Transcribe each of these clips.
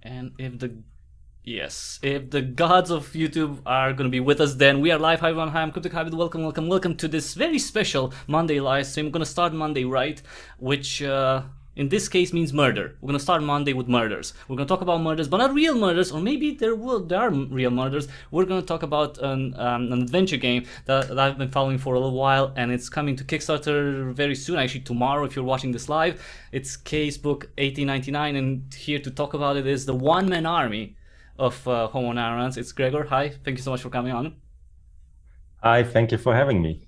And if the gods of YouTube are going to be with us, then we are live. Hi everyone, hi, I'm Cryptic Hybrid. Welcome to this very special Monday live stream. We're going to start Monday right, which in this case means murder. We're going to start Monday with murders. We're going to talk about murders, but not real murders, or maybe there are real murders. We're going to talk about an adventure game that I've been following for a little while, and it's coming to Kickstarter very soon, actually tomorrow if you're watching this live. It's Casebook 1899, and here to talk about it is the one-man army of Homo Narrans. It's Gregor. Hi, thank you so much for coming on. Hi, thank you for having me.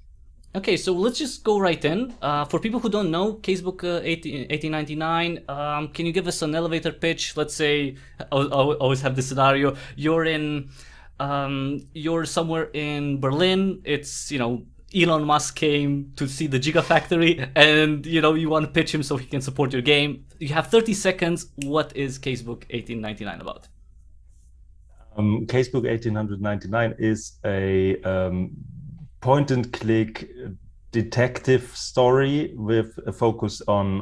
Okay, so let's just go right in. For people who don't know, Casebook 1899, can you give us an elevator pitch? Let's say, I always have this scenario, you're somewhere in Berlin, it's, Elon Musk came to see the Gigafactory, and, you want to pitch him so he can support your game. You have 30 seconds. What is Casebook 1899 about? Casebook 1899 is a point-and-click detective story with a focus on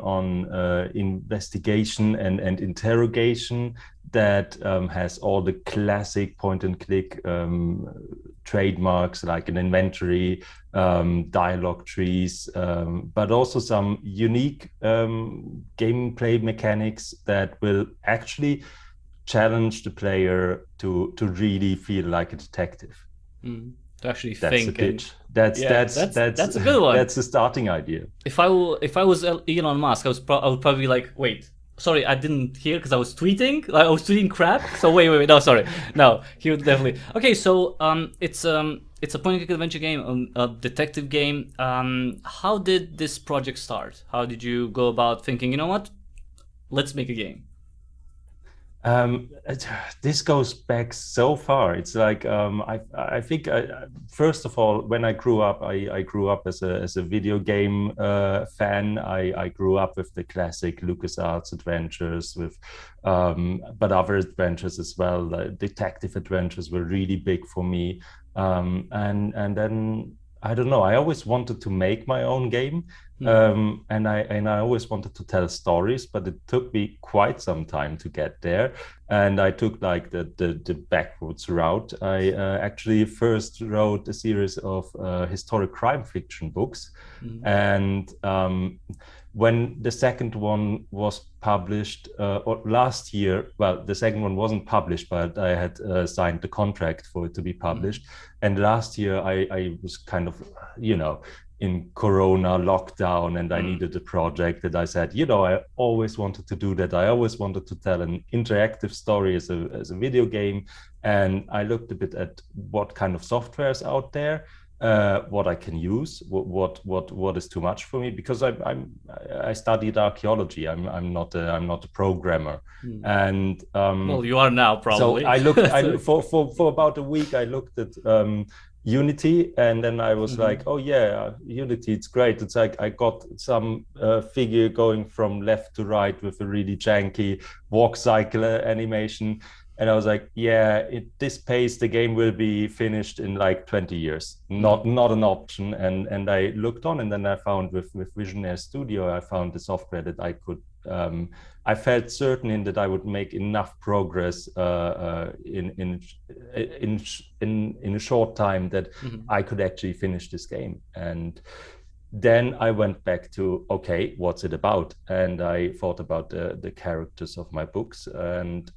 investigation and interrogation that has all the classic point-and-click trademarks like an inventory, dialogue trees, but also some unique gameplay mechanics that will actually challenge the player to really feel like a detective. To actually that's think. The pitch. That's a good one. That's the starting idea. If I was Elon Musk, I would probably be like, wait, sorry, I didn't hear because I was tweeting. I was tweeting crap. So wait, no, sorry, no, he would definitely. Okay, so it's a point-and-click adventure game, a detective game. How did this project start? How did you go about thinking? You know what? Let's make a game. This goes back so far. It's like I think first of all, when I grew up, I grew up as a video game fan. I grew up with the classic LucasArts adventures, with but other adventures as well. Detective adventures were really big for me, and then I don't know. I always wanted to make my own game. And I always wanted to tell stories, but it took me quite some time to get there. And I took like the backwards route. I actually first wrote a series of historic crime fiction books. And when the second one was published, or last year, well, the second one wasn't published, but I had signed the contract for it to be published. And last year I was kind of, in Corona lockdown, and I needed a project that I said, I always wanted to do that. I always wanted to tell an interactive story as a video game. And I looked a bit at what kind of software is out there, what I can use, what is too much for me, because I studied archaeology. I'm not a programmer. And well, you are now probably. So I looked for about a week. I looked at Unity, and then I was like, oh yeah, Unity, it's great. It's like I got some figure going from left to right with a really janky walk cycle animation, and I was like, yeah, at this pace the game will be finished in like 20 years. Not an option. And I looked on, and then I found with Visionaire Studio, I found the software that I could I felt certain in that I would make enough progress in a short time that I could actually finish this game. And then I went back to, okay, what's it about? And I thought about the characters of my books. And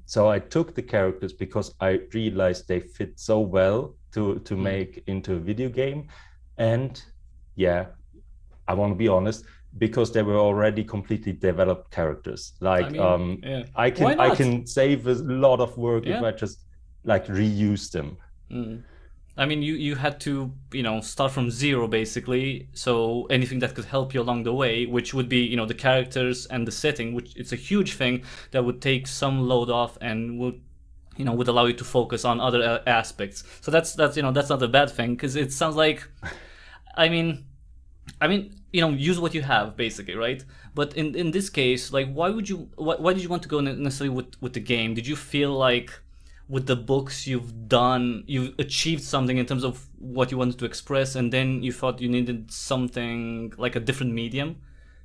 so I took the characters because I realized they fit so well to make into a video game. And yeah, I want to be honest, because they were already completely developed characters. Like I can save a lot of work if I just like reuse them. I mean, you had to start from zero basically. So anything that could help you along the way, which would be the characters and the setting, which it's a huge thing that would take some load off and would allow you to focus on other aspects. So that's not a bad thing, because it sounds like, I mean, use what you have basically, right? But in this case, like, why did you want to go necessarily with the game? Did you feel like with the books you've achieved something in terms of what you wanted to express, and then you thought you needed something like a different medium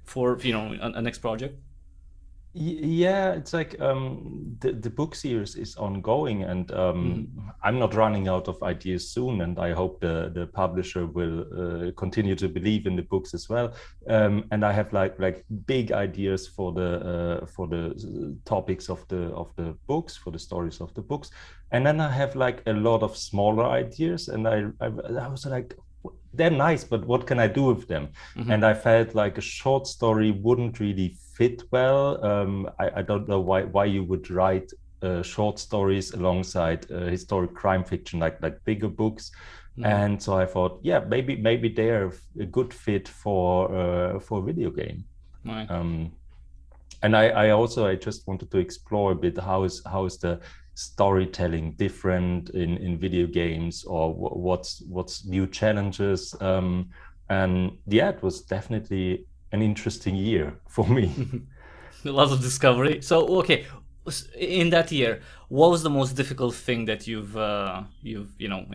for a next project? Yeah, it's like the book series is ongoing, and Hmm. I'm not running out of ideas soon, and I hope the publisher will continue to believe in the books as well. And I have like big ideas for the topics of the books, for the stories of the books, and then I have like a lot of smaller ideas, and I was like, they're nice, but what can I do with them? Hmm. And I felt like a short story wouldn't really fit well. I don't know why you would write short stories alongside historic crime fiction, like bigger books. Hmm. And so I thought, yeah, maybe they're a good fit for a video game. Right. Um, and I just wanted to explore a bit how is the storytelling different in video games, or what's new challenges. And yeah, it was definitely an interesting year for me. Lots of discovery. So okay, in that year, what was the most difficult thing that you've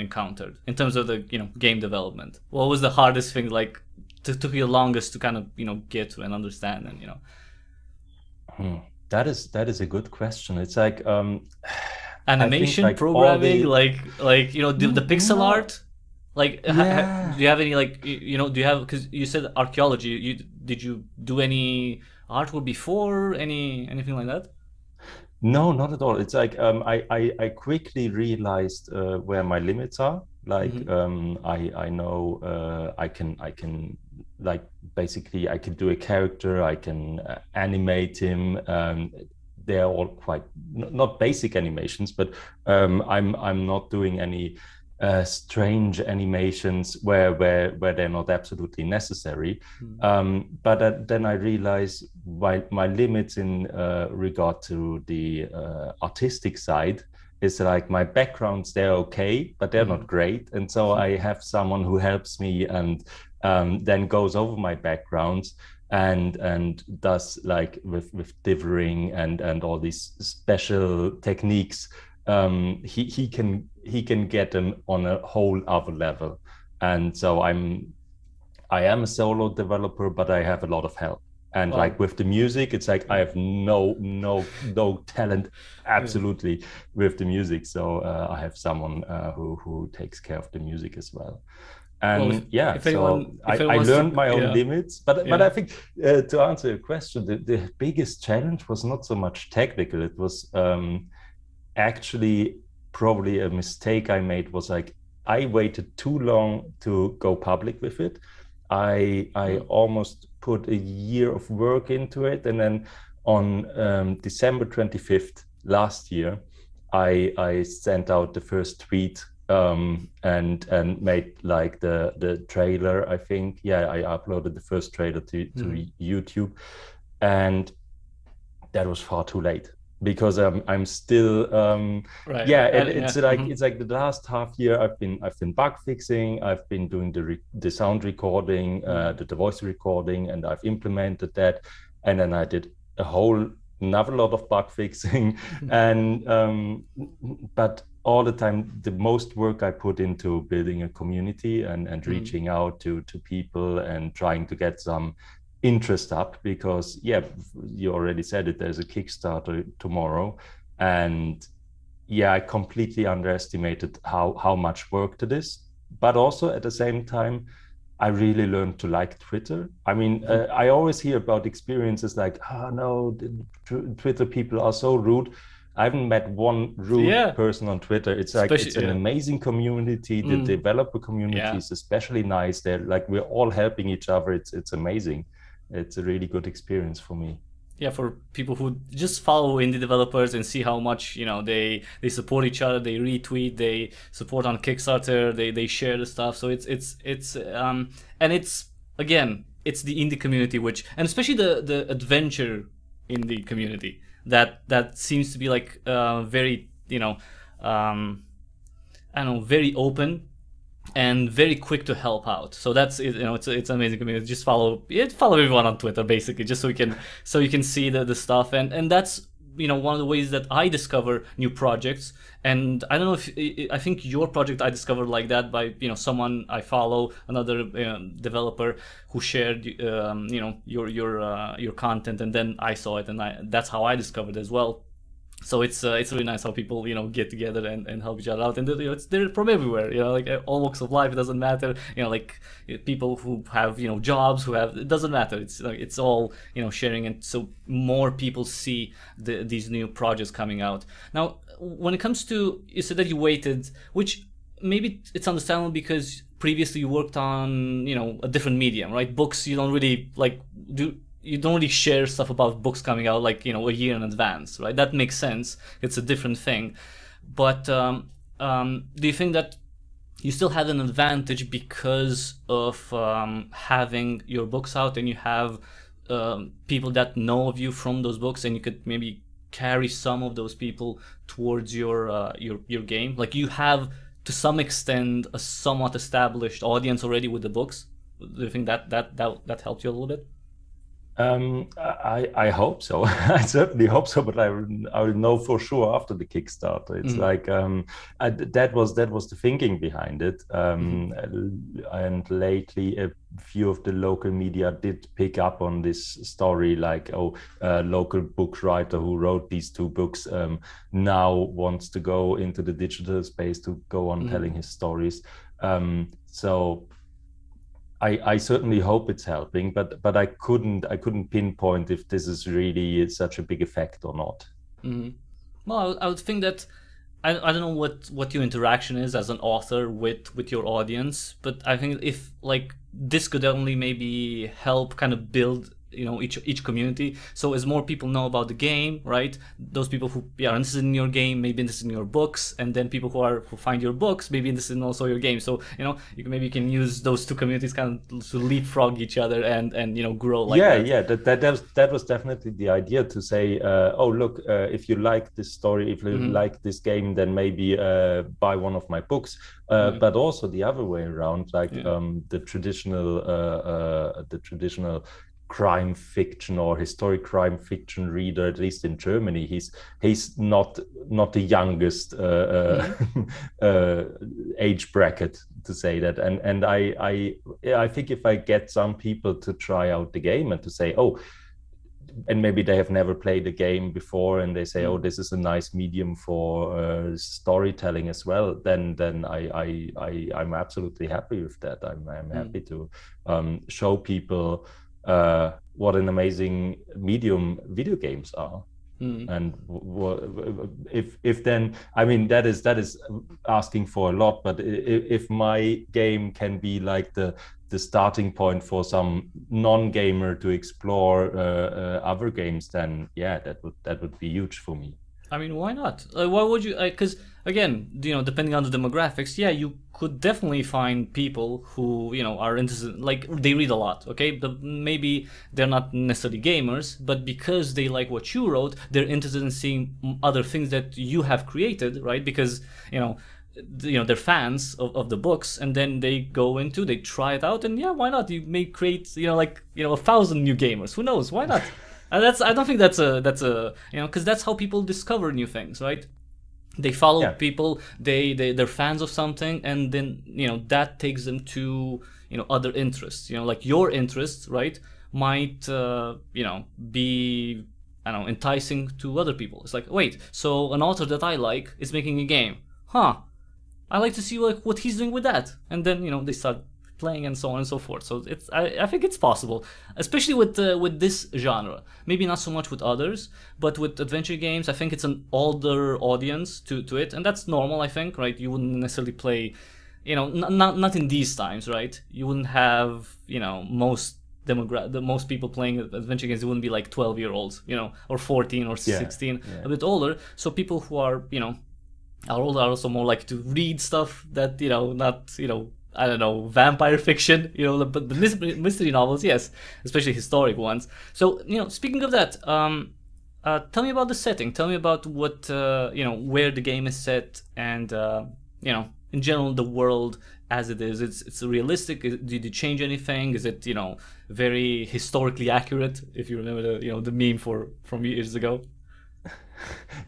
encountered in terms of the game development? What was the hardest thing, like took you longest to kind of get to and understand and Hmm. That is a good question. It's like I think animation like all programming, the like the pixel no, art. Like, do yeah. you have any, like, do you have, because you said archaeology? Did you do any artwork before, anything like that? No, not at all. It's like I quickly realized where my limits are. Like Hmm. I know I can like basically I can do a character. I can animate him. They're all quite not basic animations, but I'm not doing any strange animations where they're not absolutely necessary. But then I realize my limits in regard to the artistic side is like my backgrounds, they're okay, but they're Hmm. not great. And so I have someone who helps me and then goes over my backgrounds and does like with dithering and all these special techniques. He can get them on a whole other level. And so I am a solo developer, but I have a lot of help. And like Wow. with the music, it's like I have no talent Yeah. absolutely with the music. So I have someone who takes care of the music as well. Well, And yeah, so if I anyone wants to, learned my own yeah, limits. But yeah. I think to answer your question, the biggest challenge was not so much technical. It was actually probably a mistake I made was like I waited too long to go public with it. I Mm. almost put a year of work into it, and then on December 25th last year, I sent out the first tweet and made like the trailer. I think I uploaded the first trailer to Mhm. YouTube, and that was far too late because I'm still Right. yeah Yeah. it's like Mhm. it's like the last half year I've been bug fixing. I've been doing the sound recording, Mhm. the voice recording, and I've implemented that. And then I did a whole another lot of bug fixing. And but all the time the most work I put into building a community and Mhm. reaching out to people and trying to get some interest up, because yeah, you already said it, there's a Kickstarter tomorrow. And yeah, I completely underestimated how much work it is. But also at the same time, I really learned to like Twitter. I mean, Mhm. I always hear about experiences like, oh no, the Twitter people are so rude. I haven't met one rude Yeah. person on Twitter. It's like it's Especially, an yeah. amazing community. The Mm. developer community Yeah. is especially nice. They're like we're all helping each other. It's amazing. It's a really good experience for me. Yeah, for people who just follow indie developers and see how much they support each other, they retweet, they support on Kickstarter, they share the stuff. So it's and it's, again, it's the indie community, which, and especially the adventure indie community, that seems to be like very um I don't know, very open and very quick to help out. So that's it. It's amazing community. Just follow everyone on Twitter basically, just so you can see the stuff. And that's one of the ways that I discover new projects. And I don't know if I think your project I discovered like that by someone I follow, another developer who shared your content, and then I saw it, and that's how I discovered as well. So it's really nice how people get together and help each other out, and they're from everywhere, like all walks of life. It doesn't matter, like people who have jobs, who have, it doesn't matter. It's all sharing, and so more people see these new projects coming out. Now, when it comes to, you said that you waited, which maybe it's understandable because previously you worked on a different medium, right? Books, you don't really you don't really share stuff about books coming out like a year in advance, right? That makes sense. It's a different thing. But do you think that you still had an advantage because of having your books out, and you have people that know of you from those books, and you could maybe carry some of those people towards your game? Like, you have to some extent a somewhat established audience already with the books. Do you think that helped you a little bit? I hope so. I certainly hope so, but I will know for sure after the Kickstarter. It's like that was the thinking behind it. And lately, a few of the local media did pick up on this story, like, local book writer who wrote these two books now wants to go into the digital space to go on telling his stories. So I certainly hope it's helping, but I couldn't pinpoint if this is really such a big effect or not. Well, I would think that I don't know what your interaction is as an author with your audience, but I think if like this could only maybe help kind of build each community. So as more people know about the game, right, those people who are interested in your game maybe interested in your books, and then people who find your books maybe interested in also your game. So you can use those two communities kind of to leapfrog each other and grow like that. That was definitely the idea, to say, oh look, if you like this story, if you like this game, then maybe buy one of my books. But also the other way around, like the traditional crime fiction or historic crime fiction reader, at least in Germany, he's not the youngest age bracket, to say that. And I think if I get some people to try out the game and to say, oh, and maybe they have never played a game before, and they say, oh, this is a nice medium for storytelling as well, then I'm absolutely happy with that. I'm happy to show people what an amazing medium video games are. And if then, I mean, that is asking for a lot, but if my game can be like the starting point for some non-gamer to explore other games, then yeah, that would be huge for me. I mean, why not? Why would you? Because again, depending on the demographics, yeah, you could definitely find people who are interested. Like, they read a lot, okay? Maybe they're not necessarily gamers, but because they like what you wrote, they're interested in seeing other things that you have created, right? Because they're fans of the books, and then they try it out, and yeah, why not? You may create 1,000 new gamers. Who knows? Why not? I don't think that's a because that's how people discover new things, right? They follow people, they're fans of something, and then that takes them to other interests. Like your interests, right, might be, I don't know, enticing to other people. It's like, wait, so an author that I like is making a game, huh? I like to see like what he's doing with that, and then they start playing and so on and so forth. So I think it's possible, especially with this genre. Maybe not so much with others, but with adventure games, I think it's an older audience to it, and that's normal, I think, right? You wouldn't necessarily play, not in these times, right? You wouldn't have most people playing adventure games. It wouldn't be like 12-year-olds, or 14 or 16, a bit older. So people who are older are also more likely to read stuff that not I don't know, vampire fiction, but the mystery novels, yes, especially historic ones. So, speaking of that, tell me about the setting. Tell me about what, where the game is set, and, in general, the world as it is. It's realistic. Did you change anything? Is it, very historically accurate? If you remember the meme from years ago.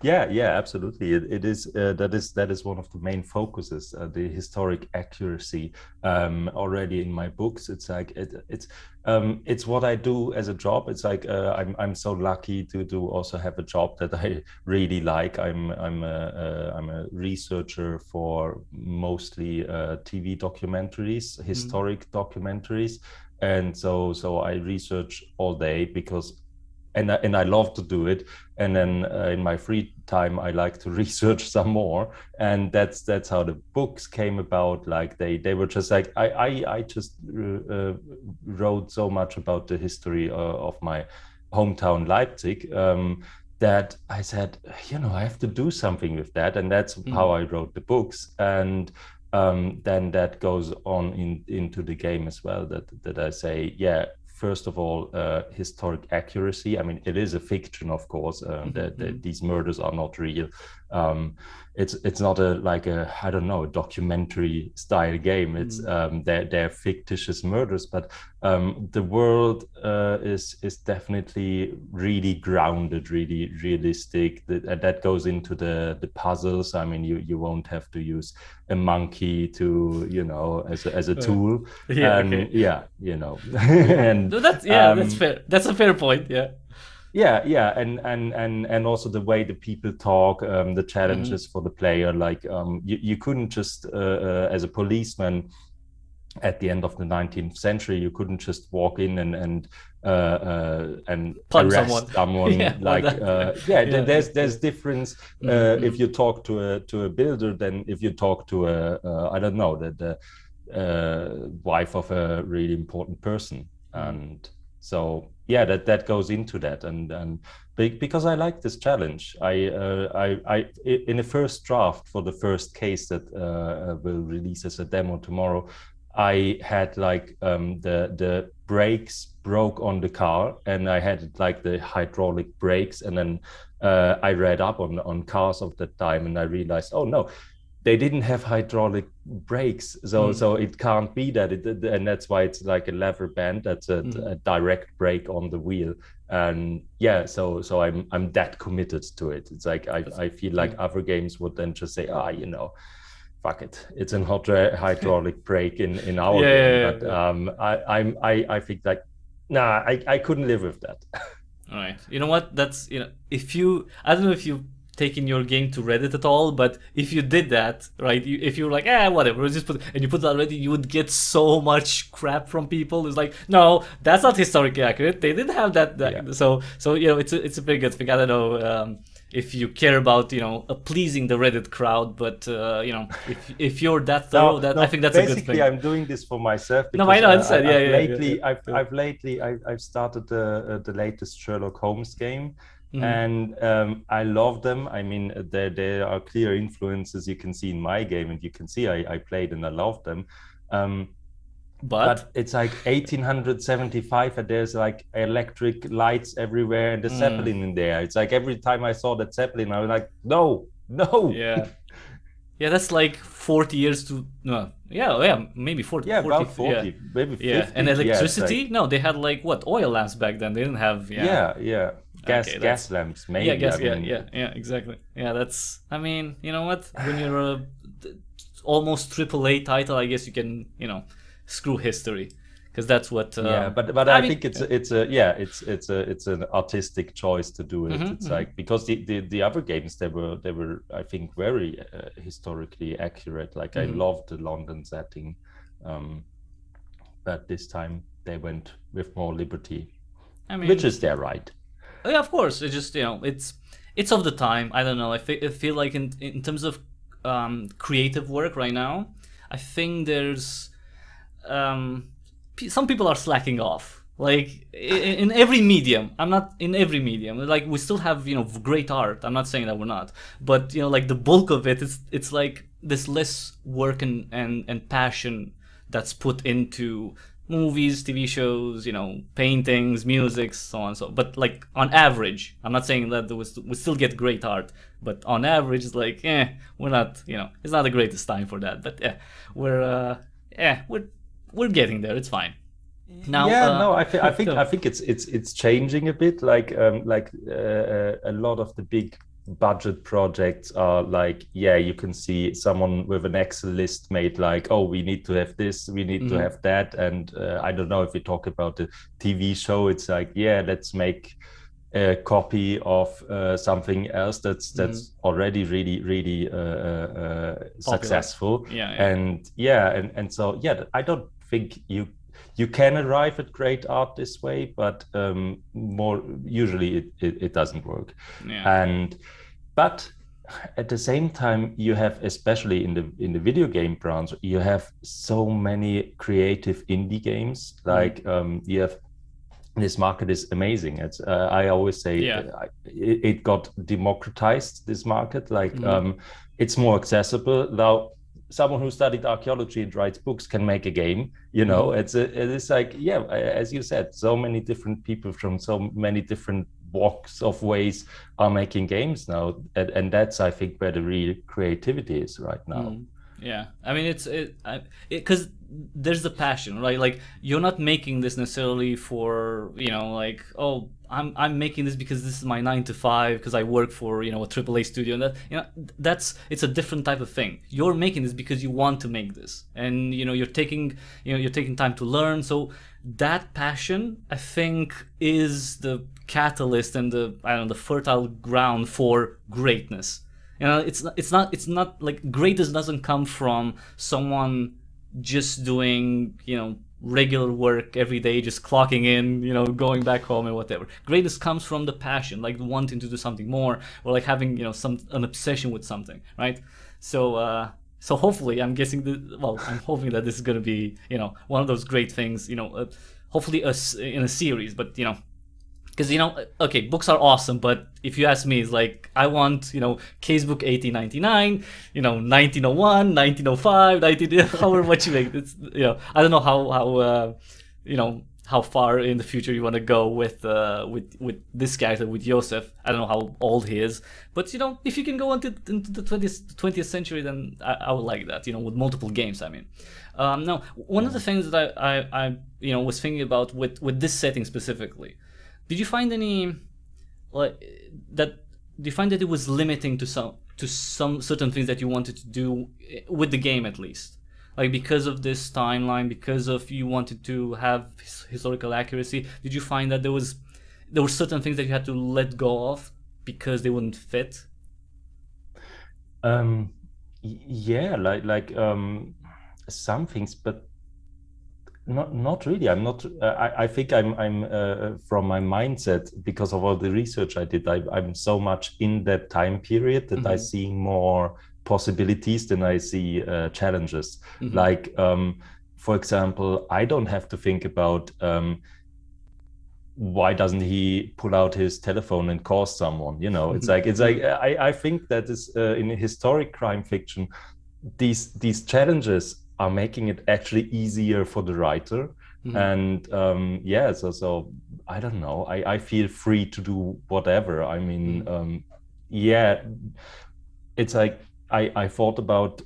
Yeah, absolutely. It is that is one of the main focuses, the historic accuracy. Already in my books, it's like it's what I do as a job. It's like I'm so lucky to also have a job that I really like. I'm a researcher for mostly TV documentaries, historic documentaries, and so I research all day because and I love to do it. And then in my free time, I like to research some more. And that's how the books came about. Like they were just like I just wrote so much about the history of my hometown Leipzig. That I said, I have to do something with that, and that's how I wrote the books. And then that goes on into the game as well. That I say, yeah, first of all, historic accuracy. I mean, it is a fiction, of course. These murders are not real. It's not I don't know, a documentary style game. It's they're fictitious murders, but the world is definitely really grounded, really realistic. That goes into the puzzles. I mean, you won't have to use a monkey to as a tool. Yeah, And okay. yeah, and No, that's fair. That's a fair point. Yeah. yeah, and also the way the people talk, the challenges for the player. Like you couldn't just as a policeman at the end of the 19th century, you couldn't just walk in and Punch arrest someone. someone. Yeah, well, Like yeah. there's difference if you talk to a builder than if you talk to I don't know, the wife of a really important person. And so yeah, that goes into that. And because I like this challenge, I in the first draft for the first case that will release as a demo tomorrow, I had like the brakes broke on the car, and I had like the hydraulic brakes. And then I read up on cars of that time, and I realized, oh no, they didn't have hydraulic brakes, so it can't be that. And that's why it's like a lever band. That's a direct brake on the wheel. And yeah, so I'm that committed to it. It's like I feel like other games would then just say, fuck it, it's an hydraulic brake in our game. Yeah, But yeah, yeah. I think like, nah, I couldn't live with that. All right. You know what? That's, if you, I don't know if you've taken your game to Reddit at all, but if you did that, right, if you were like, whatever, just put, and you put it already, you would get so much crap from people. It's like, no, that's not historically accurate. They didn't have that. Yeah. So it's a very good thing. I don't know. If you care about pleasing the Reddit crowd, but if you're that thorough, No, I think that's a good basically, thing. I'm doing this for myself No, I because know. I understand. Yeah, I've yeah, yeah, lately, yeah. I've started the latest Sherlock Holmes game, Mhm. and I love them. I mean, there are clear influences you can see in my game, and you can see I played and I love them. But But it's like 1875, and there's like electric lights everywhere, and the Zeppelin in there. It's like every time I saw that Zeppelin, I was like, no, no. yeah. Yeah, that's like 40 years to no. Yeah, maybe 40, Yeah, 40, about yeah. 40, maybe Yeah, 50. and Yeah, it's electricity? like, No, they had like what, oil lamps back then. They didn't have, yeah. yeah. Okay, Gas lamps, yeah, maybe. I guess, yeah, mean, exactly. Yeah, that's, I mean, you know what? When you're a almost AAA title, I guess you can, screw history, because that's what. yeah, but I I mean, think it's an artistic choice to do it. It's like, because the other games, they were I think very historically accurate. Like I loved the London setting, but this time they went with more liberty, I which mean, is their right. yeah, of course. It's just it's of the time. I don't know. I feel like in terms of creative work right now, I think there's some people are slacking off. Like in every medium. I'm not in every medium. Like we still have great art. I'm not saying that we're not, but like the bulk of it, it's like this less work and passion that's put into movies, TV shows, paintings, music, so on and so. But like on average, I'm not saying that we still get great art, but on average, it's like, we're not, it's not the greatest time for that. But we're we're getting there. It's fine. Now, Yeah, no, go. I think it's changing a bit. A lot of the big budget projects are like, yeah, you can see someone with an Excel list made like, oh, we need to have this, we need to have that, and I don't know if we talk about the TV show. It's like, yeah, let's make a copy of something else that's already really Popular. successful. Yeah, yeah. And yeah, and so yeah, I don't think you can arrive at great art this way, but more usually it doesn't work. Yeah. And but at the same time, you have, especially in the video game branch, you have so many creative indie games. Like you have, this market is amazing. It's I always say it got democratized, this market. Like it's more accessible now. Someone who studied archaeology and writes books can make a game. You know, it's like, yeah, as you said, so many different people from so many different walks of ways are making games now, and that's, I think, where the real creativity is right now. Yeah, I mean, it's because there's the passion, right? Like, you're not making this necessarily for, like, oh, I'm making this because this is my 9 to 5, because I work for, a AAA studio, and that, it's a different type of thing. You're making this because you want to make this, and you're taking time to learn. So that passion, I think, is the catalyst and the fertile ground for greatness. It's not like greatness doesn't come from someone just doing, regular work every day, just clocking in, going back home and whatever. Greatness comes from the passion, like wanting to do something more, or like having, an obsession with something, right? So hopefully, I'm hoping that this is going to be, one of those great things, hopefully in a series, but because okay, books are awesome, but if you ask me, it's like, I want, Casebook 1899, 1901, 1905, 19, however much you make. It's, I don't know how far in the future you want to go with this character, with Joseph. I don't know how old he is, but if you can go into the 20th century, then I would like that. With multiple games. I mean, now one of the things that I was thinking about with this setting specifically. Did you find any that it was limiting to some certain things that you wanted to do with the game, at least, like because of this timeline, because of you wanted to have historical accuracy? Did you find that there were certain things that you had to let go of because they wouldn't fit? Yeah, some things, but not really. I'm not. I think I'm from my mindset, because of all the research I did. I'm so much in that time period that I see more possibilities than I see challenges. Like, for example, I don't have to think about why doesn't he pull out his telephone and call someone. It's like I think that is in historic crime fiction, these challenges are making it actually easier for the writer. And so I don't know, I feel free to do whatever. I mean, yeah, it's like I thought about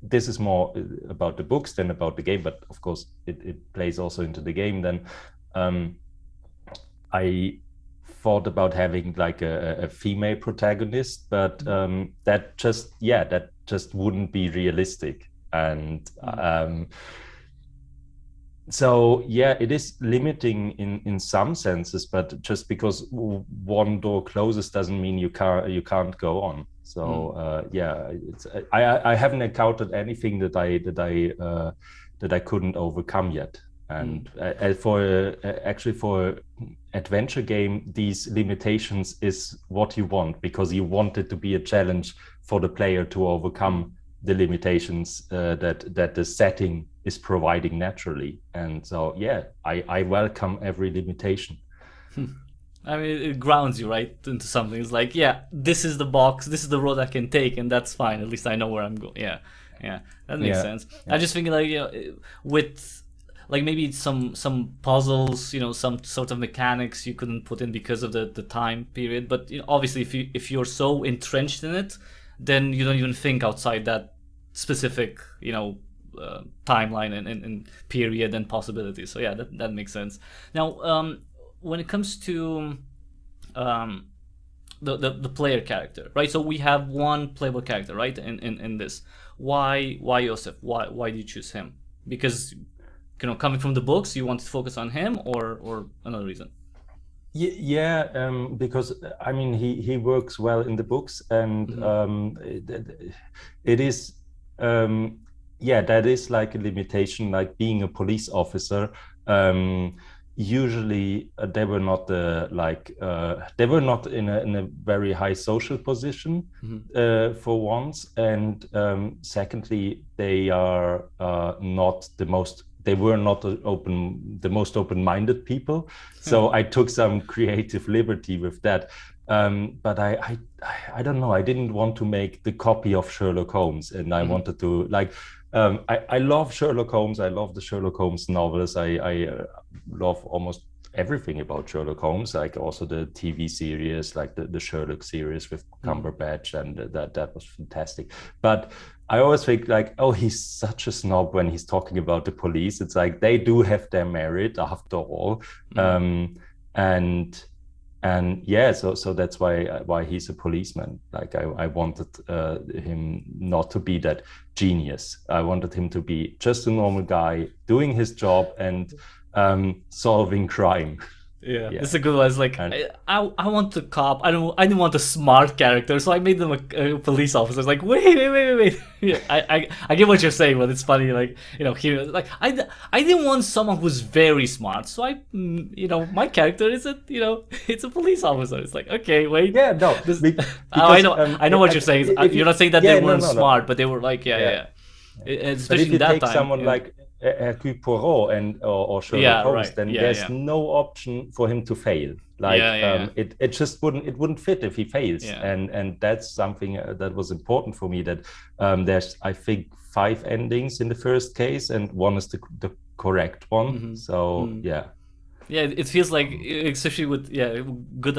this is more about the books than about the game, but of course it plays also into the game. Then I thought about having like a female protagonist, but that just wouldn't be realistic. And so yeah, it is limiting in some senses, but just because one door closes doesn't mean you can't go on. So yeah, I haven't encountered anything that I couldn't overcome yet. And for adventure game, these limitations is what you want, because you want it to be a challenge for the player to overcome the limitations that the setting is providing naturally. And so yeah, I welcome every limitation. I mean, it grounds you right into something. It's like, yeah, this is the box, this is the road I can take, and that's fine. At least I know where I'm going. Yeah, that makes sense. I'm just thinking, like, with like maybe some puzzles, some sort of mechanics you couldn't put in because of the time period. But obviously, if you're so entrenched in it, then you don't even think outside that specific timeline and period and possibilities. So yeah, that makes sense. Now, when it comes to the player character, right? So we have one playable character, right? In this, why Joseph? Why do you choose him? Because coming from the books, you want to focus on him, or another reason? Yeah, because I mean he works well in the books, and it is that is like a limitation, like being a police officer. Usually they were not they were not in a very high social position for once, and secondly they are not the most. They were not the most open-minded people, so I took some creative liberty with that. But I don't know. I didn't want to make the copy of Sherlock Holmes, and I wanted to I love Sherlock Holmes. I love the Sherlock Holmes novels. I love almost everything about Sherlock Holmes, like also the TV series, like the Sherlock series with Cumberbatch, and that was fantastic. But I always think like, oh, he's such a snob when he's talking about the police. It's like they do have their merit after all, and yeah, so that's why he's a policeman. Like I wanted him not to be that genius. I wanted him to be just a normal guy doing his job and solving crime. Yeah, it's a good one. It's like I want the cop. I didn't want a smart character, so I made them a police officer. It's like wait. Yeah, I get what you're saying, but it's funny. Like here, like I didn't want someone who's very smart, so my character is it's a police officer. It's like okay, wait. Yeah, no. I know what you're saying. You're not saying that they weren't smart, but they were like yeah. Especially but if you that take time, someone like Hercule Poirot or Sherlock Holmes, then there's no option for him to fail. Like it just wouldn't fit if he fails. And that's something that was important for me. That there's I think 5 endings in the first case, and one is the correct one. So yeah. Yeah, it feels like, especially with good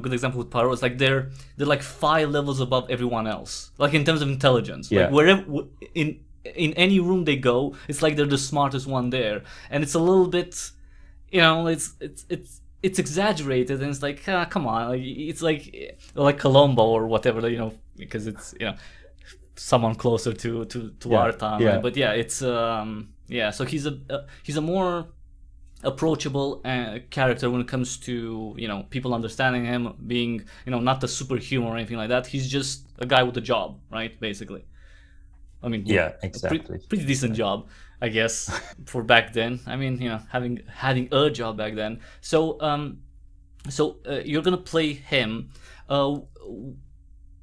good example with Poirot. It's like they're like 5 levels above everyone else, like in terms of intelligence. Like wherever in any room they go, it's like they're the smartest one there, and it's a little bit, it's exaggerated, and it's like come on, like, it's like Colombo or whatever, because it's someone closer to our time. Right? But it's so he's a more approachable character when it comes to people understanding him, being not the superhuman or anything like that. He's just a guy with a job, right? Basically. I mean, exactly. Pretty decent job, I guess, for back then. I mean, having a job back then. So, you're gonna play him. Did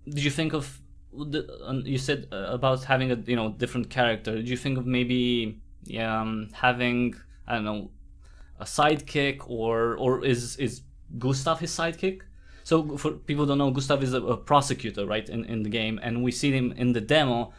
you think of you said about having a different character? Did you think of maybe having, I don't know, a sidekick, or is Gustav his sidekick? So for people who don't know, Gustav is a prosecutor, right, in the game, and we see him in the demo.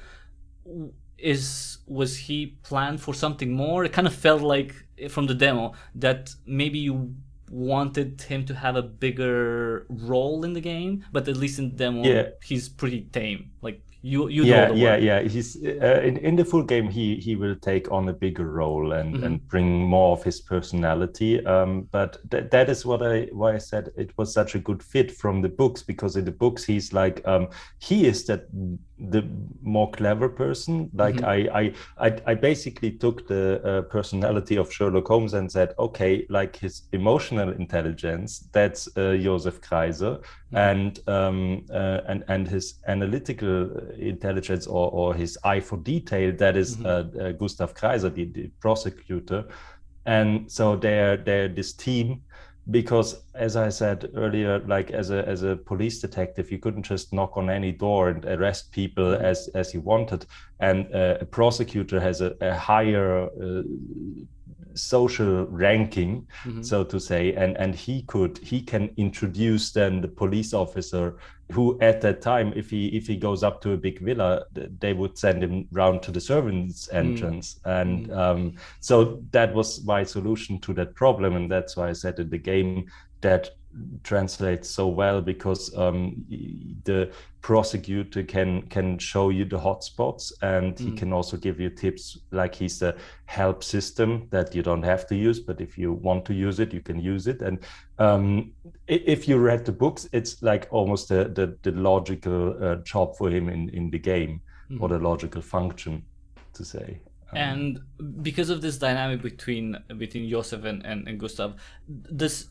Was he planned for something more? It kind of felt like from the demo that maybe you wanted him to have a bigger role in the game, but at least in the demo he's pretty tame. Like you do all the work. He's in the full game he will take on a bigger role and bring more of his personality, but that is why I said it was such a good fit from the books, because in the books he's like he is the more clever person. Like I basically took the personality of Sherlock Holmes and said, okay, like his emotional intelligence, that's Josef Kreiser, and his analytical intelligence or his eye for detail, that is Gustav Kreiser, the prosecutor. And so they're this team, because as I said earlier, like as a police detective, you couldn't just knock on any door and arrest people as you wanted, and a prosecutor has a higher social ranking, so to say, and he can introduce then the police officer who at that time, if he goes up to a big villa, they would send him round to the servants' entrance. And so that was my solution to that problem, and that's why I said in the game that translates so well because the prosecutor can show you the hotspots, and he can also give you tips. Like, he's a help system that you don't have to use, but if you want to use it, you can use it. And if you read the books, it's like almost the logical job for him in the game, or the logical function, to say. And because of this dynamic between Josef and Gustav, does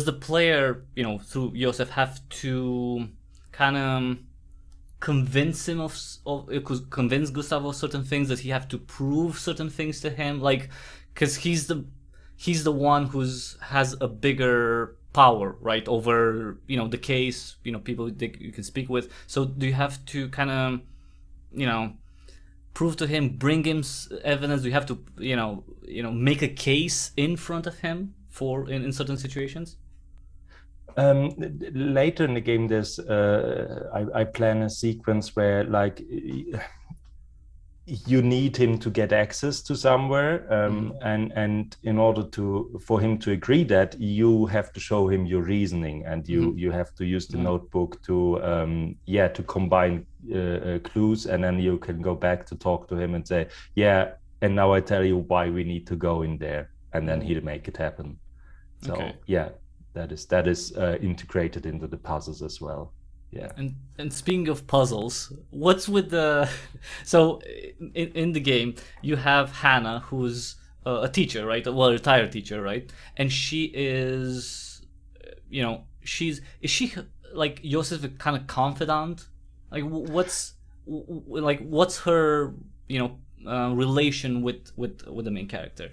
the player, through Josef, have to kind of convince him convince Gustav of certain things? Does he have to prove certain things to him? Like, because he's the one has a bigger power, right, over the case, people you can speak with. So do you have to kind of prove to him, bring him evidence? Do you have to make a case in front of him for in certain situations? Later in the game, there's I plan a sequence where, like, you need him to get access to somewhere, and in order for him to agree, that you have to show him your reasoning, and you have to use the notebook to to combine clues, and then you can go back to talk to him and say, and now I tell you why we need to go in there, and then he'll make it happen. So that is integrated into the puzzles as well. Yeah. And speaking of puzzles, what's with the so in the game you have Hannah, who's a teacher, right? Well, a retired teacher, right? And she is, is she like Josef, a kind of confidant? Like, what's her relation with the main character?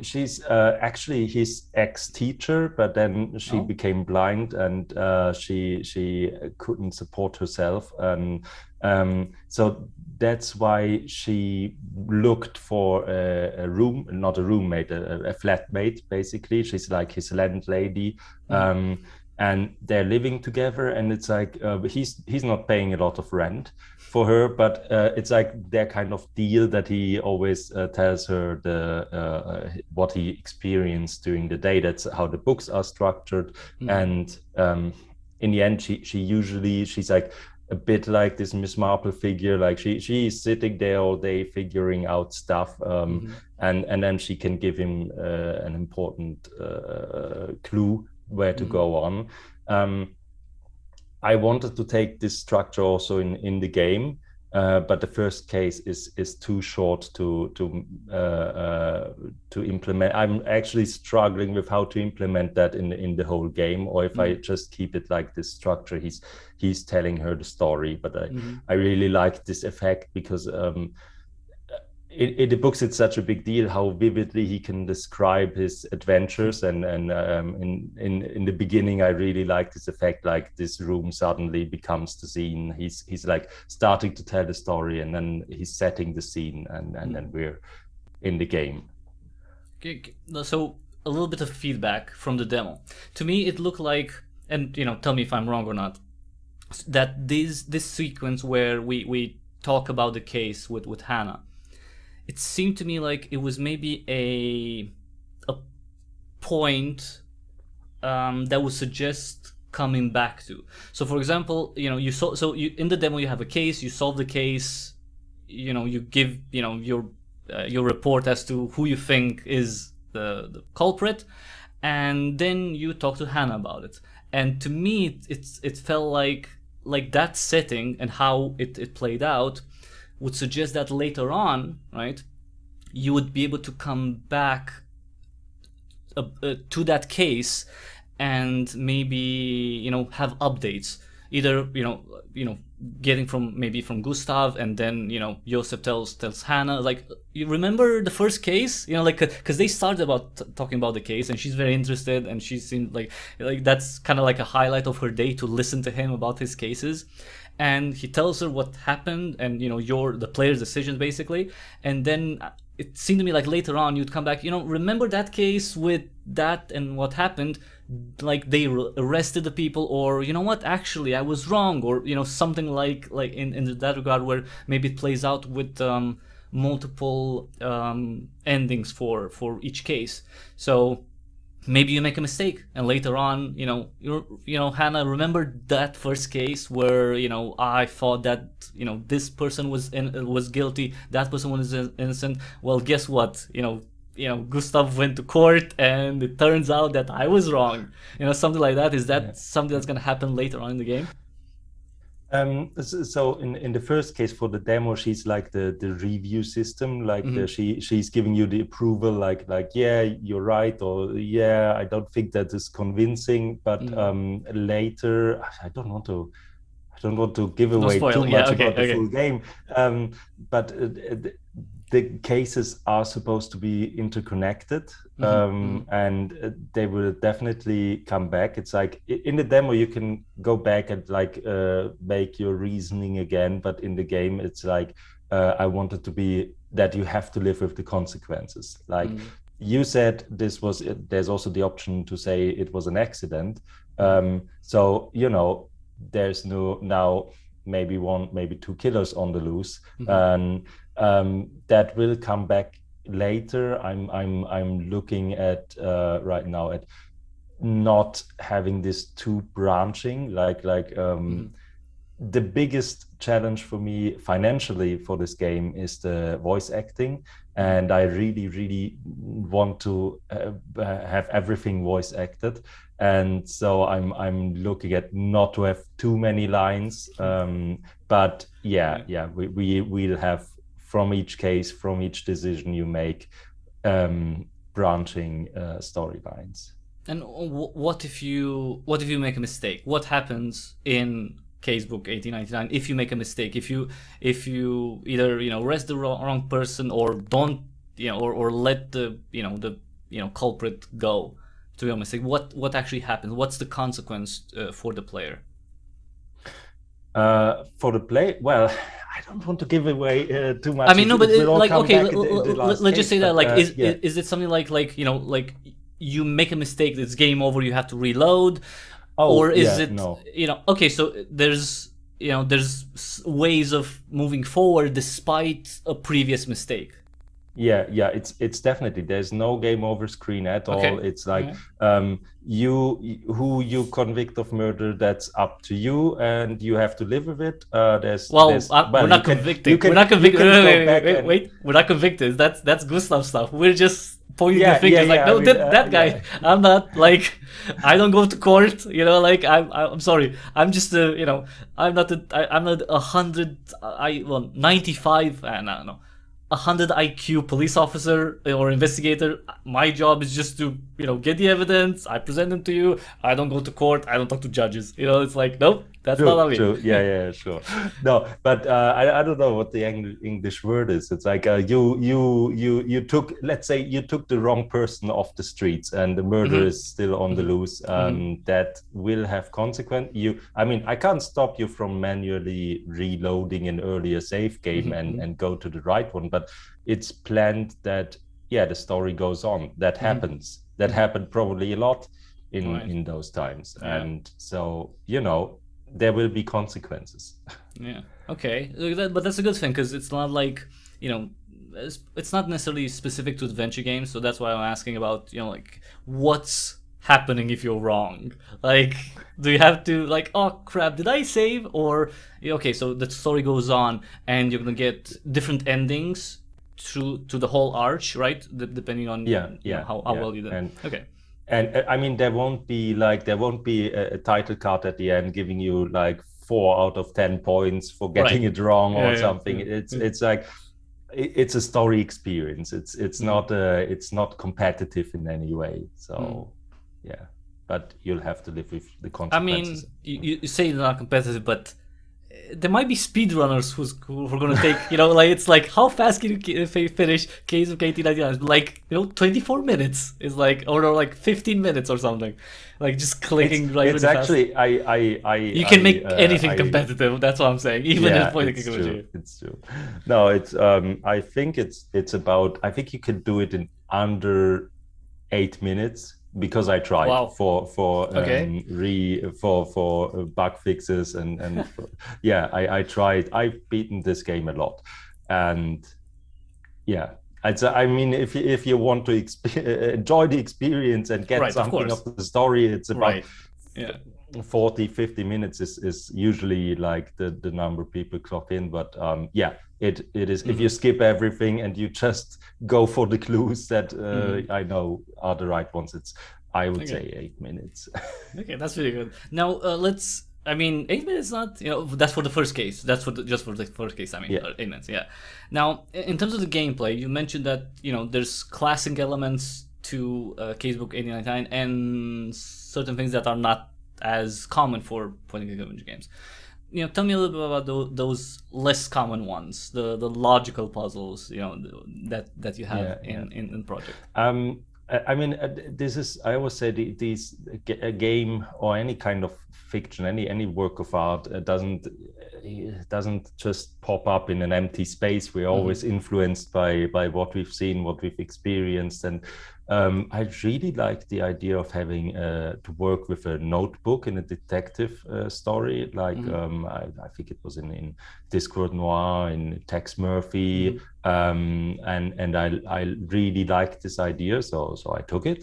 She's actually his ex-teacher, but then she became blind, and she couldn't support herself, and so that's why she looked for a room, not a roommate, a flatmate, basically. She's like his landlady, and they're living together, and it's like he's not paying a lot of rent for her, but it's like their kind of deal that he always tells her what he experienced during the day. That's how the books are structured. And in the end, she's like a bit like this Miss Marple figure. Like, she's sitting there all day figuring out stuff, and then she can give him an important clue where to go on. I wanted to take this structure also in the game, but the first case is too short to implement. I'm actually struggling with how to implement that in the whole game, or if I just keep it like this structure. He's telling her the story, but I really like this effect, because in the books it's such a big deal how vividly he can describe his adventures, and in the beginning I really like this effect, like this room suddenly becomes the scene. He's like starting to tell the story, and then he's setting the scene, and then we're in the game. Okay, so a little bit of feedback from the demo. To me it looked like, and tell me if I'm wrong or not, that this sequence where we talk about the case with Hannah, it seemed to me like it was maybe a point that would suggest coming back to. So, for example, in the demo you have a case, you solve the case, you give your report as to who you think is the culprit, and then you talk to Hannah about it. And to me, it felt like that setting and how it played out would suggest that later on, right, you would be able to come back to that case, and maybe have updates, either getting from Gustav, and then Josef tells Hannah, like, you remember the first case, like, because they started about talking about the case, and she's very interested, and she seemed like that's kind of like a highlight of her day, to listen to him about his cases. And he tells her what happened, and the player's decision, basically. And then it seemed to me like later on you'd come back, remember that case with that and what happened, like they arrested the people, or what, actually I was wrong, or something like in that regard, where maybe it plays out with multiple endings for each case. So maybe you make a mistake, and later on, Hannah, remember that first case where I thought that this person was guilty, that person was innocent. Well, guess what? Gustav went to court, and it turns out that I was wrong. Something like that. Is that something that's gonna happen later on in the game? So in the first case for the demo, she's like the review system, like she's giving you the approval, like yeah, you're right, or yeah, I don't think that is convincing. But later, I don't want to give away too much about the full game. But the cases are supposed to be interconnected, and they will definitely come back. It's like in the demo you can go back and like make your reasoning again, but in the game it's like I want it to be that you have to live with the consequences. Like you said, there's also the option to say it was an accident. So there's now maybe one, maybe two killers on the loose, and that will come back later. I'm looking at right now at not having this too branching, like the biggest challenge for me financially for this game is the voice acting, and I really want to have everything voice acted, and so I'm looking at not to have too many lines, but we will have, from each case, from each decision you make, branching storylines. And what if you make a mistake? What happens in Casebook 1899 if you make a mistake? If you either arrest the wrong person, or don't or let the culprit go to your mistake, what actually happens? What's the consequence for the player? For the play, well, I don't want to give away too much. I mean, no, but like, okay, let's just say that, like, is it something like you make a mistake, it's game over, you have to reload, or is it no? Okay, so there's ways of moving forward despite a previous mistake. Yeah, it's definitely, there's no game over screen at all. It's like who you convict of murder, that's up to you, and you have to live with it. We're not convicted. We're not convicted. Wait, we're not convicted. That's Gustav stuff. We're just pointing the fingers, that guy. I'm not, like, I don't go to court. I'm sorry. I'm just I'm not 100. 95. No. 100 IQ police officer or investigator. My job is just to get the evidence, I present them to you, I don't go to court, I don't talk to judges. It's like, nope, that's not how it. Yeah, sure. No, but I don't know what the English word is. It's like you took, let's say you took the wrong person off the streets and the murder is still on the loose. That will have consequence. I can't stop you from manually reloading an earlier save game and go to the right one, but it's planned that the story goes on. That happens. That happened probably a lot in those times, and so there will be consequences. Yeah. Okay, but that's a good thing, because it's not like it's not necessarily specific to adventure games. So that's why I'm asking about like what's happening if you're wrong. Like, do you have to, like, oh crap, did I save? Or okay, so the story goes on and you're gonna get different endings to the whole arch, right? Depending on how well you did. And I mean, there won't be a title card at the end giving you like 4 out of 10 points for getting it wrong or something. It's like, it's a story experience. It's not competitive in any way. So but you'll have to live with the consequences. I mean, you say it's not competitive, but there might be speedrunners who are going to take, like, it's like, how fast can you finish Casebook 1899? Like, 24 minutes is like, or like 15 minutes or something. Like, just clicking it's really actually, fast. You can make anything competitive, that's what I'm saying. Even if it's true. No, it's, I think it's about, I think you can do it in under 8 minutes. Because I tried for bug fixes and I tried. I've beaten this game a lot, and I mean, if you want to enjoy the experience and get something of the story, it's about 40, 50 minutes is usually like the number people clock in. But yeah, it is. If you skip everything and you just go for the clues that I know are the right ones, I would say 8 minutes. Okay, that's really good. Now let's. I mean, 8 minutes not, that's for the first case. That's just for the first case. I mean, 8 minutes. Yeah. Now, in terms of the gameplay, you mentioned that there's classic elements to Casebook 8099 and certain things that are not as common for point-and-click adventure games. Tell me a little bit about those less common ones, the logical puzzles, that you have in the project. I mean, this is, I always say a game or any kind of fiction, any work of art doesn't just pop up in an empty space. We're always influenced by what we've seen, what we've experienced. And I really like the idea of having to work with a notebook in a detective story. Like I think it was in Discworld Noir, in Tex Murphy. And I really liked this idea, so I took it.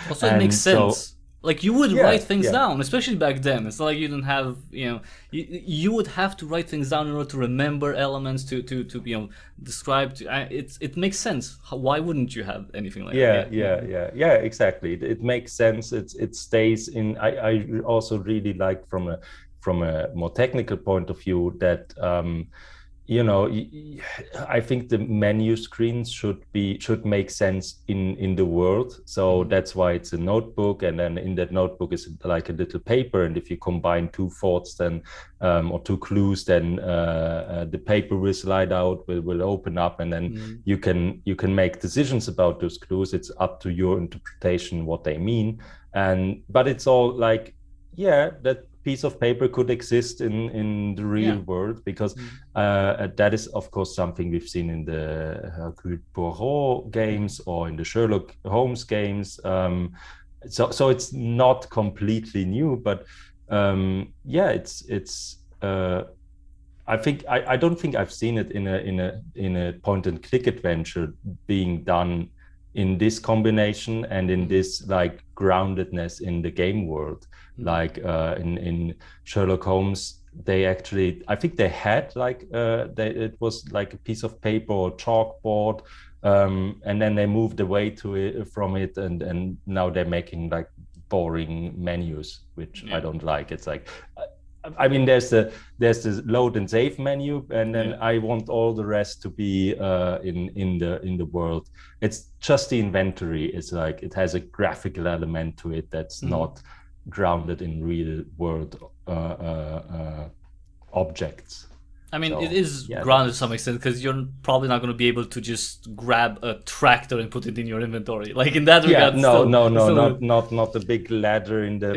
Also, it makes sense. Like you would write things down, especially back then. It's not like you didn't have, you would have to write things down in order to remember elements to describe. It makes sense. Why wouldn't you have anything like that? Yeah, exactly. It makes sense. It stays in. I also really like from a more technical point of view that I think the menu screens should make sense in the world. So that's why it's a notebook, and then in that notebook is like a little paper. And if you combine two thoughts, then or two clues, then the paper will slide out, will open up, and then you can make decisions about those clues. It's up to your interpretation what they mean. But it's all like, that piece of paper could exist in the real world, because that is of course something we've seen in the Hercule Poirot games or in the Sherlock Holmes games. So it's not completely new, but it's I don't think I've seen it in a point and click adventure being done in this combination and in this like groundedness in the game world. Like in Sherlock Holmes, they actually, I think they had like it was like a piece of paper or chalkboard, and then they moved away from it, and now they're making like boring menus, which I don't like. It's like, I mean, there's the load and save menu, and then I want all the rest to be in the world. It's just the inventory. It's like it has a graphical element to it that's not grounded in real world objects. I mean, it is grounded to some extent, because you're probably not going to be able to just grab a tractor and put it in your inventory. Like in that regard, not the big ladder in the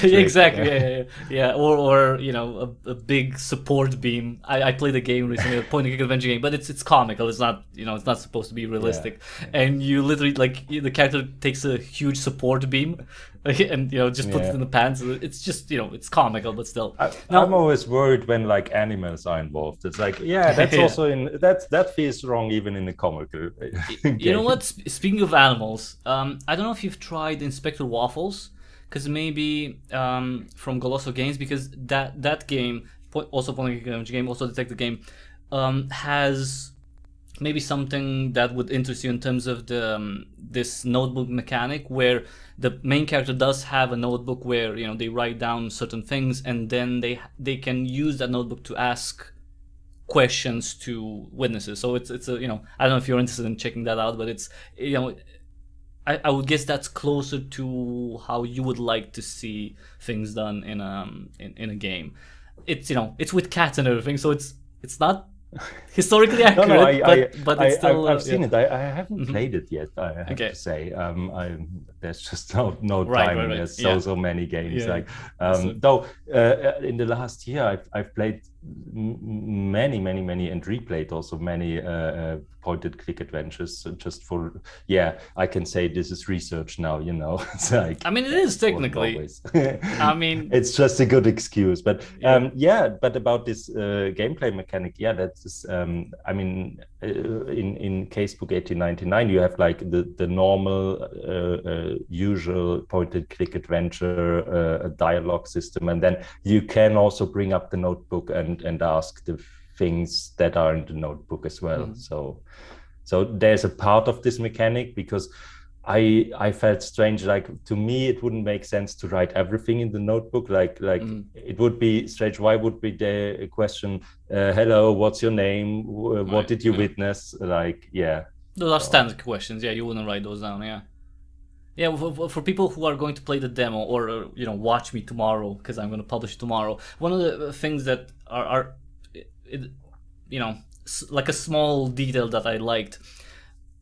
exactly. Or a big support beam. I played a game recently, a point-and-click adventure game, but it's comical. It's not it's not supposed to be realistic. And you literally the character takes a huge support beam and just puts it in the pants. It's just it's comical, but still. I'm always worried when like animals are involved. It's like that's also that feels wrong even in a comical game. You know what? Speaking of animals, I don't know if you've tried Inspector Waffles, because maybe from Goloso Games, because that game, also point-and-click game, also detective game, has maybe something that would interest you in terms of this notebook mechanic, where the main character does have a notebook where they write down certain things, and then they can use that notebook to ask questions to witnesses. So it's a I don't know if you're interested in checking that out, but it's I would guess that's closer to how you would like to see things done in a game. It's it's with cats and everything, so it's not historically accurate, but it's still. I've seen it. I haven't played it yet. I have to say, there's just no time. There's so many games. Though in the last year, I've played many and replayed also many point and click adventures. So just for, yeah, I can say this is research now, you know. It's like, I mean, it is technically. I mean, it's just a good excuse. But yeah. yeah, but about this gameplay mechanic, yeah, that's I mean, in Casebook 1899, you have like the normal usual point and click adventure dialogue system, and then you can also bring up the notebook and ask the things that are in the notebook as well. So there's a part of this mechanic, because I felt strange, like to me it wouldn't make sense to write everything in the notebook, like it would be strange. Why would be there a question, hello, what's your name, what did you witness, like, yeah, Those are standard questions. Yeah, you wouldn't write those down. Yeah. Yeah, for people who are going to play the demo or watch me tomorrow, because I'm going to publish tomorrow. One of the things that are like a small detail that I liked.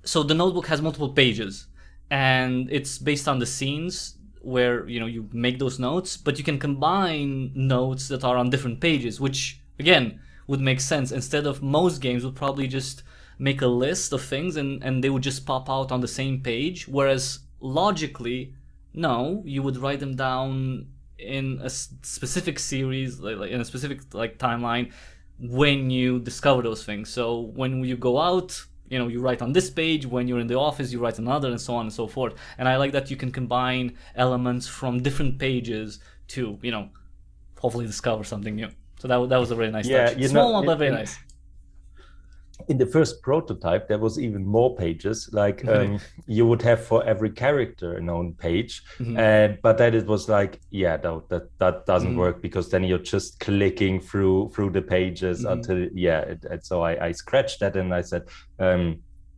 So the notebook has multiple pages, and it's based on the scenes where you make those notes, but you can combine notes that are on different pages, which again would make sense. Instead of most games would probably just make a list of things and they would just pop out on the same page, whereas logically, no, you would write them down in a specific series, like in a specific timeline, when you discover those things. So when you go out, you write on this page. When you're in the office, you write another, and so on and so forth. And I like that you can combine elements from different pages to, hopefully discover something new. So that was a very nice touch. Small one, but very nice. In the first prototype, there was even more pages. Like you would have for every character an own page, but then it was like, yeah, no, that doesn't work, because then you're just clicking through the pages until and so I scratched that, and I said,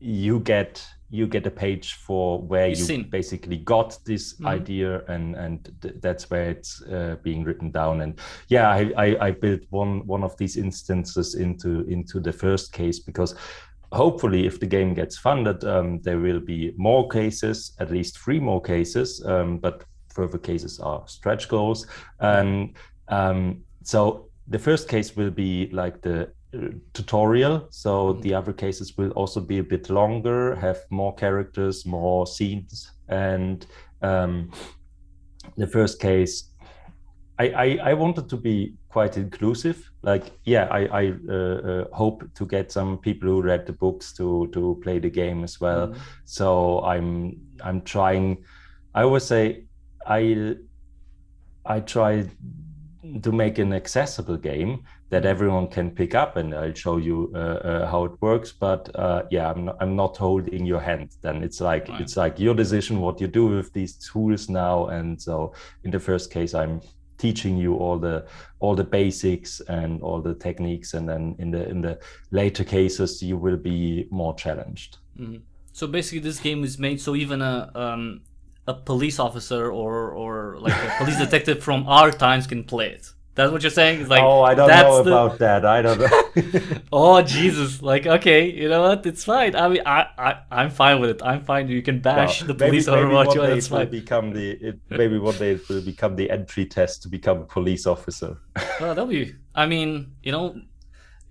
you get a page for where you basically got this idea, and that's where it's being written down. And yeah, I built one of these instances into the first case, because hopefully if the game gets funded, there will be more cases, at least 3 more cases, but further cases are stretch goals. And so the first case will be like the tutorial, so the other cases will also be a bit longer, have more characters, more scenes. And the first case, I wanted to be quite inclusive. Like, yeah, I hope to get some people who read the books to play the game as well. So I'm trying. I always say I try to make an accessible game that everyone can pick up, and I'll show you how it works. But yeah, I'm not holding your hand. Then it's like your decision what you do with these tools now. And so in the first case, I'm teaching you all the basics and all the techniques, and then in the later cases you will be more challenged. So basically, this game is made so even a police officer or like a police detective from our times can play it. That's what you're saying? It's like, oh, I don't know about that. I don't know. Oh, Jesus. Like, okay, you know what? It's fine. I mean, I'm fine with it. I'm fine. You can bash the police or what you want. It's fine. Maybe one day it will become the entry test to become a police officer. Well, that'll be... I mean,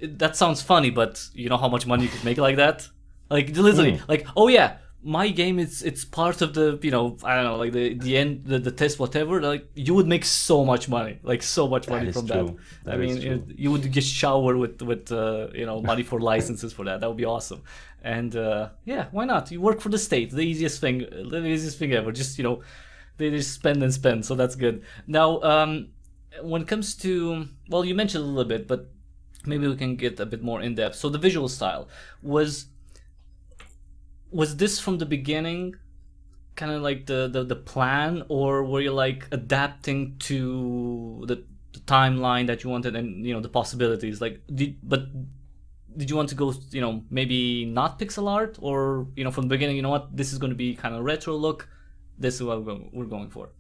that sounds funny, but you know how much money you could make like that? Like, literally, like, oh yeah, my game, it's part of the, I don't know, like the end, the test, whatever. Like, you would make so much money, like so much money from that. I mean, you would get showered with money for licenses for that. That would be awesome. And yeah, why not? You work for the state, the easiest thing ever. Just they just spend and spend, so that's good. Now, when it comes to, well, you mentioned a little bit, but maybe we can get a bit more in depth. So the visual style was this from the beginning kind of like the plan, or were you like adapting to the timeline that you wanted and the possibilities? Like, did you want to go maybe not pixel art, or from the beginning, what, this is going to be kind of retro look, this is what we're going for?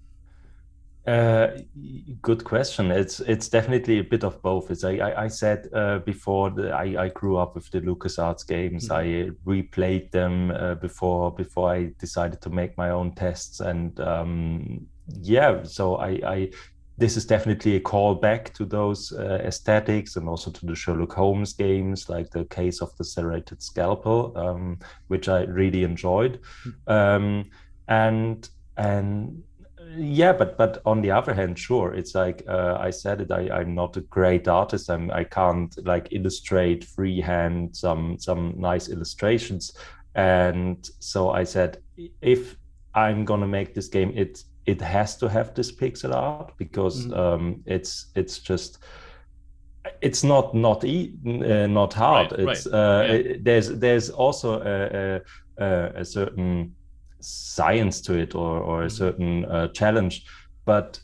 Good question. It's definitely a bit of both. It's I said before, I grew up with the LucasArts games. I replayed them before I decided to make my own tests, and yeah, so I this is definitely a callback to those aesthetics, and also to the Sherlock Holmes games, like the Case of the Serrated Scalpel, which I really enjoyed. And yeah, but on the other hand, sure, it's like I said it. I'm not a great artist. I can't like illustrate freehand some nice illustrations, and so I said, if I'm gonna make this game, it has to have this pixel art, because it's just, it's not hard. Right. There's also a certain science to it, or a certain challenge, but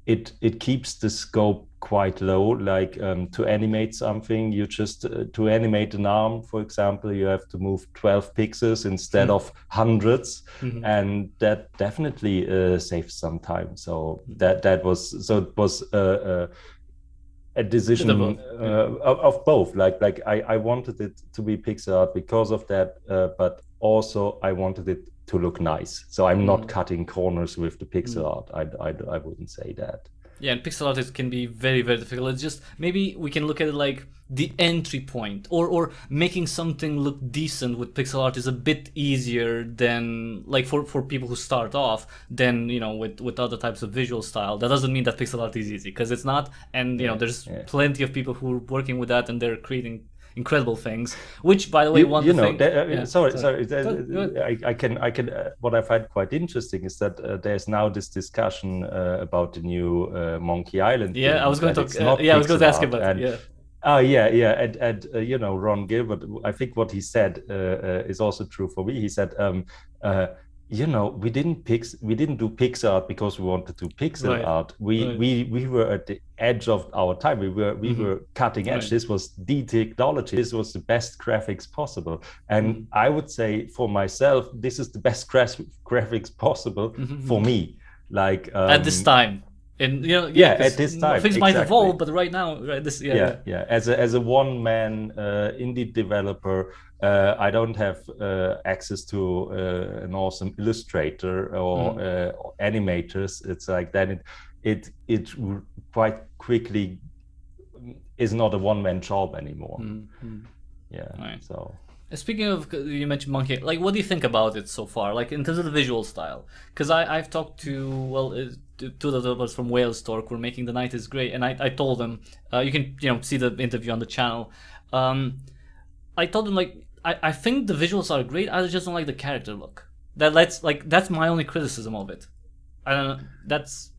it keeps the scope quite low. Like to animate something, you just to animate an arm, for example, you have to move 12 pixels instead of hundreds, and that definitely saves some time. So it was a decision of both. Like I wanted it to be pixel art because of that, but also I wanted it to look nice. So I'm not cutting corners with the pixel art. I wouldn't say that. Yeah, and pixel art can be very, very difficult. It's just, maybe we can look at it like the entry point, or making something look decent with pixel art is a bit easier than, like, for people who start off, than, you know, with other types of visual style. That doesn't mean that pixel art is easy, because it's not. And you know, there's plenty of people who are working with that, and they're creating incredible things. Which, by the way, I can. What I find quite interesting is that there's now this discussion about the new Monkey Island. Yeah, I was going to talk. I was going to ask about it. Yeah. And you know, Ron Gilbert, I think what he said is also true for me. He said, you know, we didn't do pixel art because we wanted to pixel art. We were at the edge of our time. We were cutting edge. This was the technology. This was the best graphics possible. And I would say, for myself, this is the best graphics possible for me. Like at this time. And you know, at this time things might evolve, but right now, this as a one-man indie developer, I don't have access to an awesome illustrator or animators. It's like then it quite quickly is not a one-man job anymore. So speaking of, you mentioned Monkey, like, what do you think about it so far, like in terms of the visual style? Because I've talked to two developers from Wales Talk, who are making The Night is Great, and I told them, you can see the interview on the channel. I told them, like, I think the visuals are great. I just don't like the character look. That's my only criticism of it. I don't know. That's,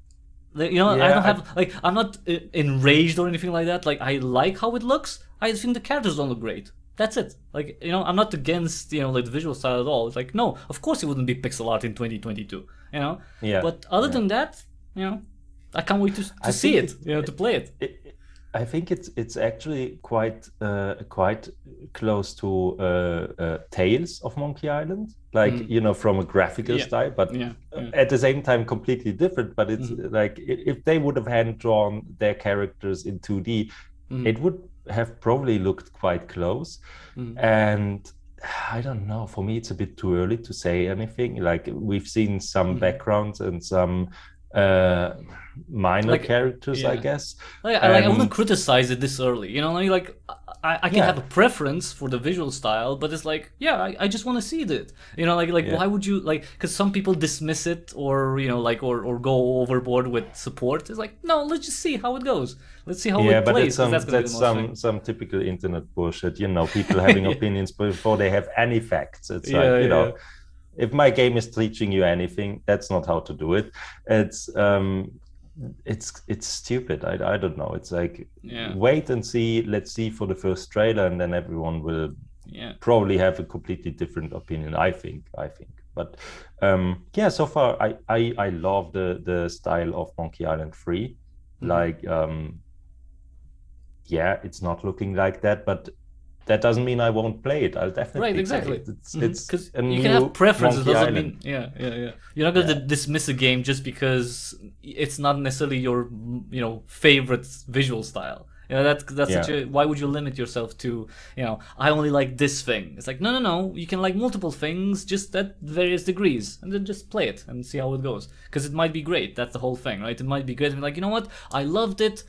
you know, I don't have, like, I'm not enraged or anything like that. Like, I like how it looks. I think the characters don't look great. That's it. Like, you know, I'm not against, you know, like, the visual style at all. It's like, no, of course it wouldn't be pixel art in 2022, you know? But other than that, you know, I can't wait to see it, you know, to play it. I think it's actually quite close to Tales of Monkey Island, like, you know, from a graphical style, but at the same time completely different. But it's like, if they would have hand drawn their characters in 2D, it would have probably looked quite close. And I don't know, for me it's a bit too early to say anything. Like, we've seen some backgrounds and some minor, like, characters, I guess. I wouldn't criticize it this early, you know. Like, I can have a preference for the visual style, but it's like, I just want to see it, you know. Like why would you, like, because some people dismiss it, or, you know, like, or go overboard with support. It's like, no, let's just see how it goes. Let's see how it plays. That's some typical internet bullshit, you know, people having opinions before they have any facts. It's like, you know, if my game is teaching you anything, that's not how to do it. It's stupid. I don't know. It's like, wait and see. Let's see for the first trailer, and then everyone will probably have a completely different opinion. I think. But so far I love the style of Monkey Island 3. Like, it's not looking like that, but that doesn't mean I won't play it. I'll definitely play it. It's because you can have preferences. Doesn't mean you're not going to dismiss a game just because it's not necessarily your, you know, favorite visual style. You know, that's Yeah. such a, why would you limit yourself to, you know, I only like this thing? It's like, no, you can like multiple things just at various degrees, and then just play it and see how it goes, because it might be great. That's the whole thing, right? It might be great and be like, you know what, I loved it,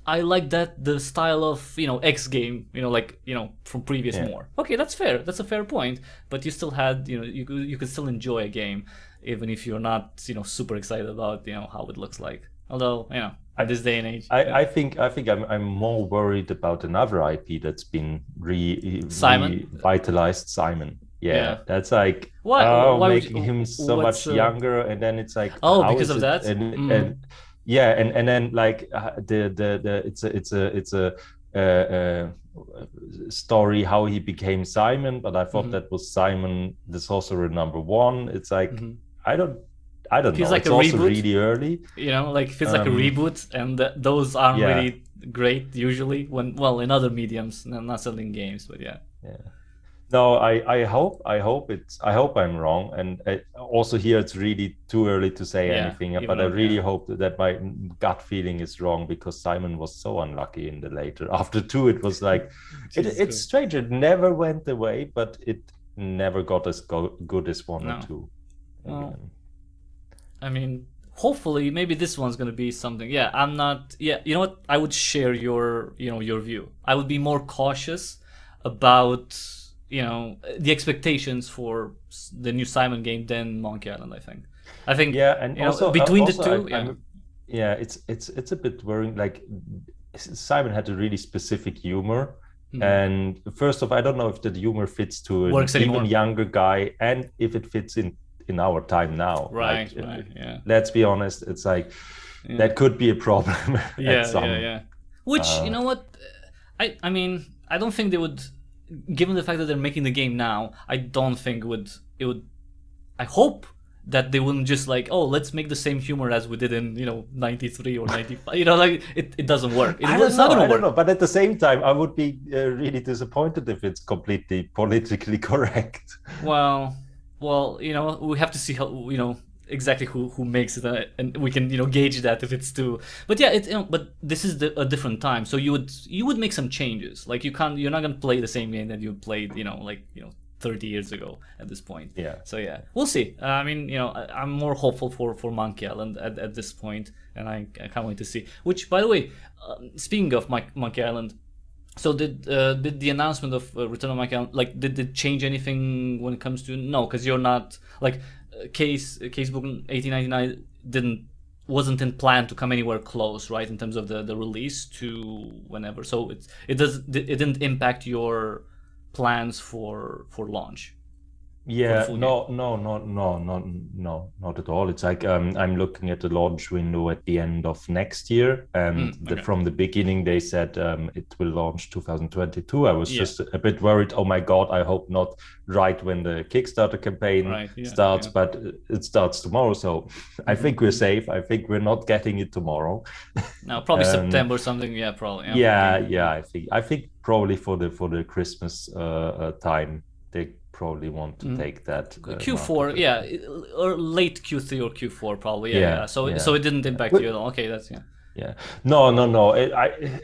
I like that the style of, you know, X game, you know, like, you know, from previous more. Okay, that's fair. That's a fair point. But you still had, you know, you could still enjoy a game even if you're not, you know, super excited about, you know, how it looks like. Although, you know, at this day and age, I think I'm more worried about another IP that's been Simon? revitalized, Simon. Yeah, that's like, Why? oh, Why would making you? him so What's much younger, and then it's like, oh, how because is of it? that? And yeah, and then like the it's a story how he became Simon, but I thought that was Simon the Sorcerer #1. It's like, I don't Feels know. like It's a also reboot. really early. You know, like feels like a reboot, and those aren't Yeah. really great usually. When, well, in other mediums, not selling games, but yeah. No, I hope I'm wrong, and also here it's really too early to say Yeah, anything. even But I though, really yeah. hope that my gut feeling is wrong, because Simon was so unlucky in the later. After 2, it was like Jesus it's Christ. strange. It never went away, but it never got as good as 1 No. or 2. Well, I mean, hopefully, maybe this one's gonna be something. Yeah, I'm not. Yeah, you know what? I would share your, you know, your view. I would be more cautious about, you know, the expectations for the new Simon game than Monkey Island. I think. Yeah, and you know, also between also the two, yeah. yeah, it's a bit worrying. Like, Simon had a really specific humor, and first off, I don't know if the humor fits to an Works even anymore. younger guy, and if it fits in our time now. Right, Like, right, yeah. let's be honest, it's like that could be a problem at some. Yeah. Which, you know what? I mean, I don't think they would, given the fact that they're making the game now, I don't think it would. I hope that they wouldn't just like, oh, let's make the same humor as we did in, you know, 93 or 95. You know, like it doesn't work. It's not gonna work. But at the same time, I would be really disappointed if it's completely politically correct. Well, you know, we have to see how, you know, exactly who makes it, and we can, you know, gauge that if it's too. But yeah, you know, but this is a different time, so you would make some changes. Like you're not gonna play the same game that you played, you know, like, you know, 30 years ago at this point. Yeah. So yeah, we'll see. I mean, you know, I'm more hopeful for Monkey Island at this point, and I can't wait to see. Which, by the way, speaking of Monkey Island. So did the announcement of Return of Monkey Island, like, did it change anything when it comes to, no, because you're not like Casebook 1899 wasn't in plan to come anywhere close, right, in terms of the release to whenever. So it didn't impact your plans for launch. Yeah, no, not at all. It's like, I'm looking at the launch window at the end of next year, and from the beginning they said it will launch 2022. I was just a bit worried. Oh my God, I hope not right when the Kickstarter campaign starts, but it starts tomorrow. So I think we're safe. I think we're not getting it tomorrow. No, probably September or something. Yeah, probably. Yeah. I think probably for the Christmas time they probably want to take that Q4, yeah, or late Q3 or Q4 probably. Yeah. So it didn't impact you at all. Okay, that's No.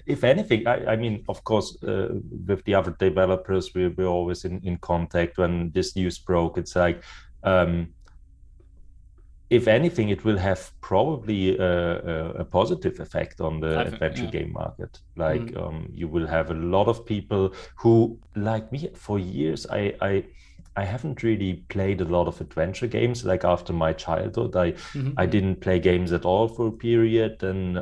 If anything, I mean, of course, with the other developers, we're always in contact. When this news broke, it's like, if anything, it will have probably a positive effect on the adventure game market. Like, you will have a lot of people who, like me, for years, I haven't really played a lot of adventure games. Like, after my childhood, I didn't play games at all for a period, and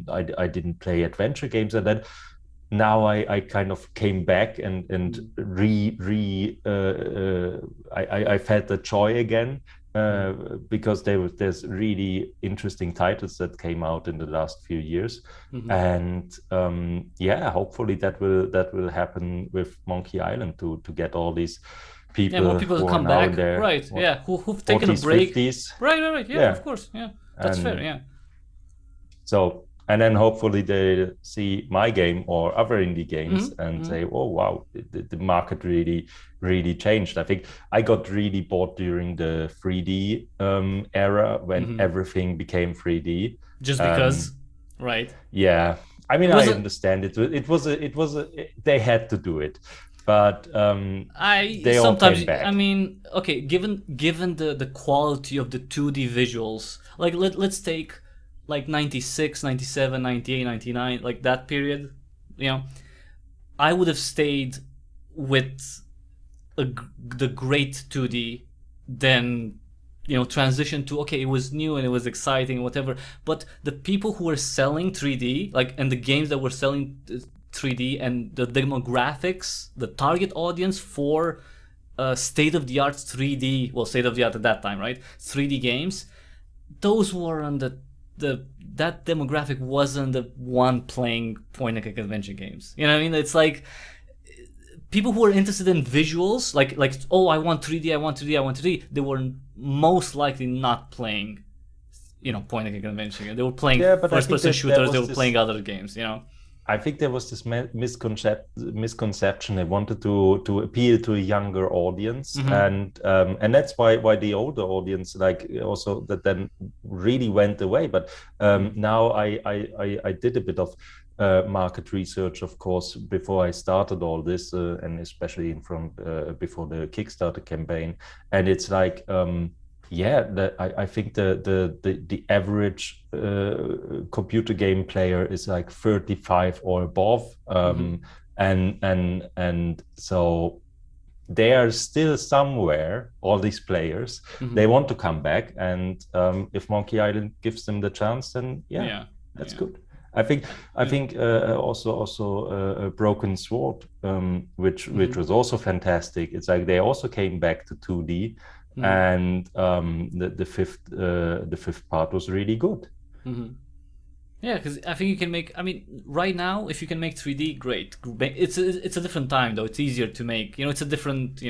I didn't play adventure games, and then now I kind of came back and I felt the joy again, because there's really interesting titles that came out in the last few years, and hopefully that will happen with Monkey Island to get all these people, more people who come are now back, in their, right? Who've taken 40s, a break, 50s. right? Yeah, of course, that's fair. So, and then hopefully they see my game or other indie games and say, oh wow, the market really changed. I think I got really bored during the 3D era, when everything became 3D, just because, right? Yeah, I mean, was I understand it. They had to do it, but they all came back. I mean, okay, given the quality of the 2D visuals, like let's take like 96, 97, 98, 99, like that period, you know, I would have stayed with the great 2D, then transition to, okay, it was new and it was exciting, whatever. But the people who were selling 3D, like, and the games that were selling 3D, and the demographics, the target audience for state-of-the-art 3D, well, state-of-the-art at that time, right? 3D games, those were on that demographic wasn't the one playing point-and-click adventure games. You know what I mean? It's like people who are interested in visuals, like oh, I want 3D, I want 3D, I want 3D. They were most likely not playing, point-and-click adventure. They were playing first-person shooters. They were playing other games. I think there was this misconception. They wanted to appeal to a younger audience, and that's why the older audience, like, also that then really went away. But now I did a bit of market research, of course, before I started all this, and especially before the Kickstarter campaign. And it's like, I think the average computer game player is like 35 or above, and so they are still somewhere. All these players, they want to come back, and if Monkey Island gives them the chance, then that's good. I think also Broken Sword, which was also fantastic. It's like they also came back to 2D, and the fifth part was really good. Yeah, because I think you can make. I mean, right now, if you can make 3D, great. It's a different time though. It's easier to make. It's a different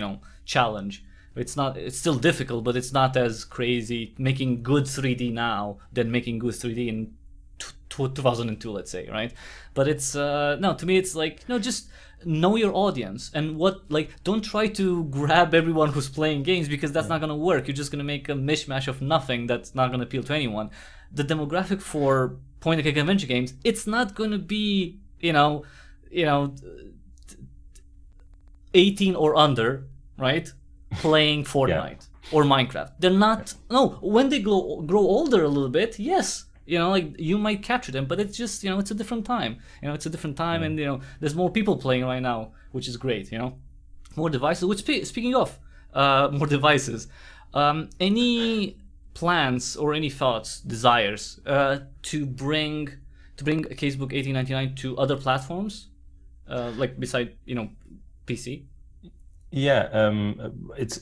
challenge. It's still difficult, but it's not as crazy making good 3D now than making good 3D in 2002, let's say, right? But it's no, to me it's like, just know your audience, and don't try to grab everyone who's playing games, because that's not going to work. You're just going to make a mishmash of nothing that's not going to appeal to anyone. The demographic for point-and-click adventure games, it's not going to be 18 or under, right, playing Fortnite or Minecraft. They're not. No, when they grow older a little bit, yes, you might capture them, but it's just, it's a different time. It's a different time, and there's more people playing right now, which is great. More devices. Which, speaking of more devices, any plans or any thoughts, desires to bring a Casebook 1899 to other platforms, like beside PC? It's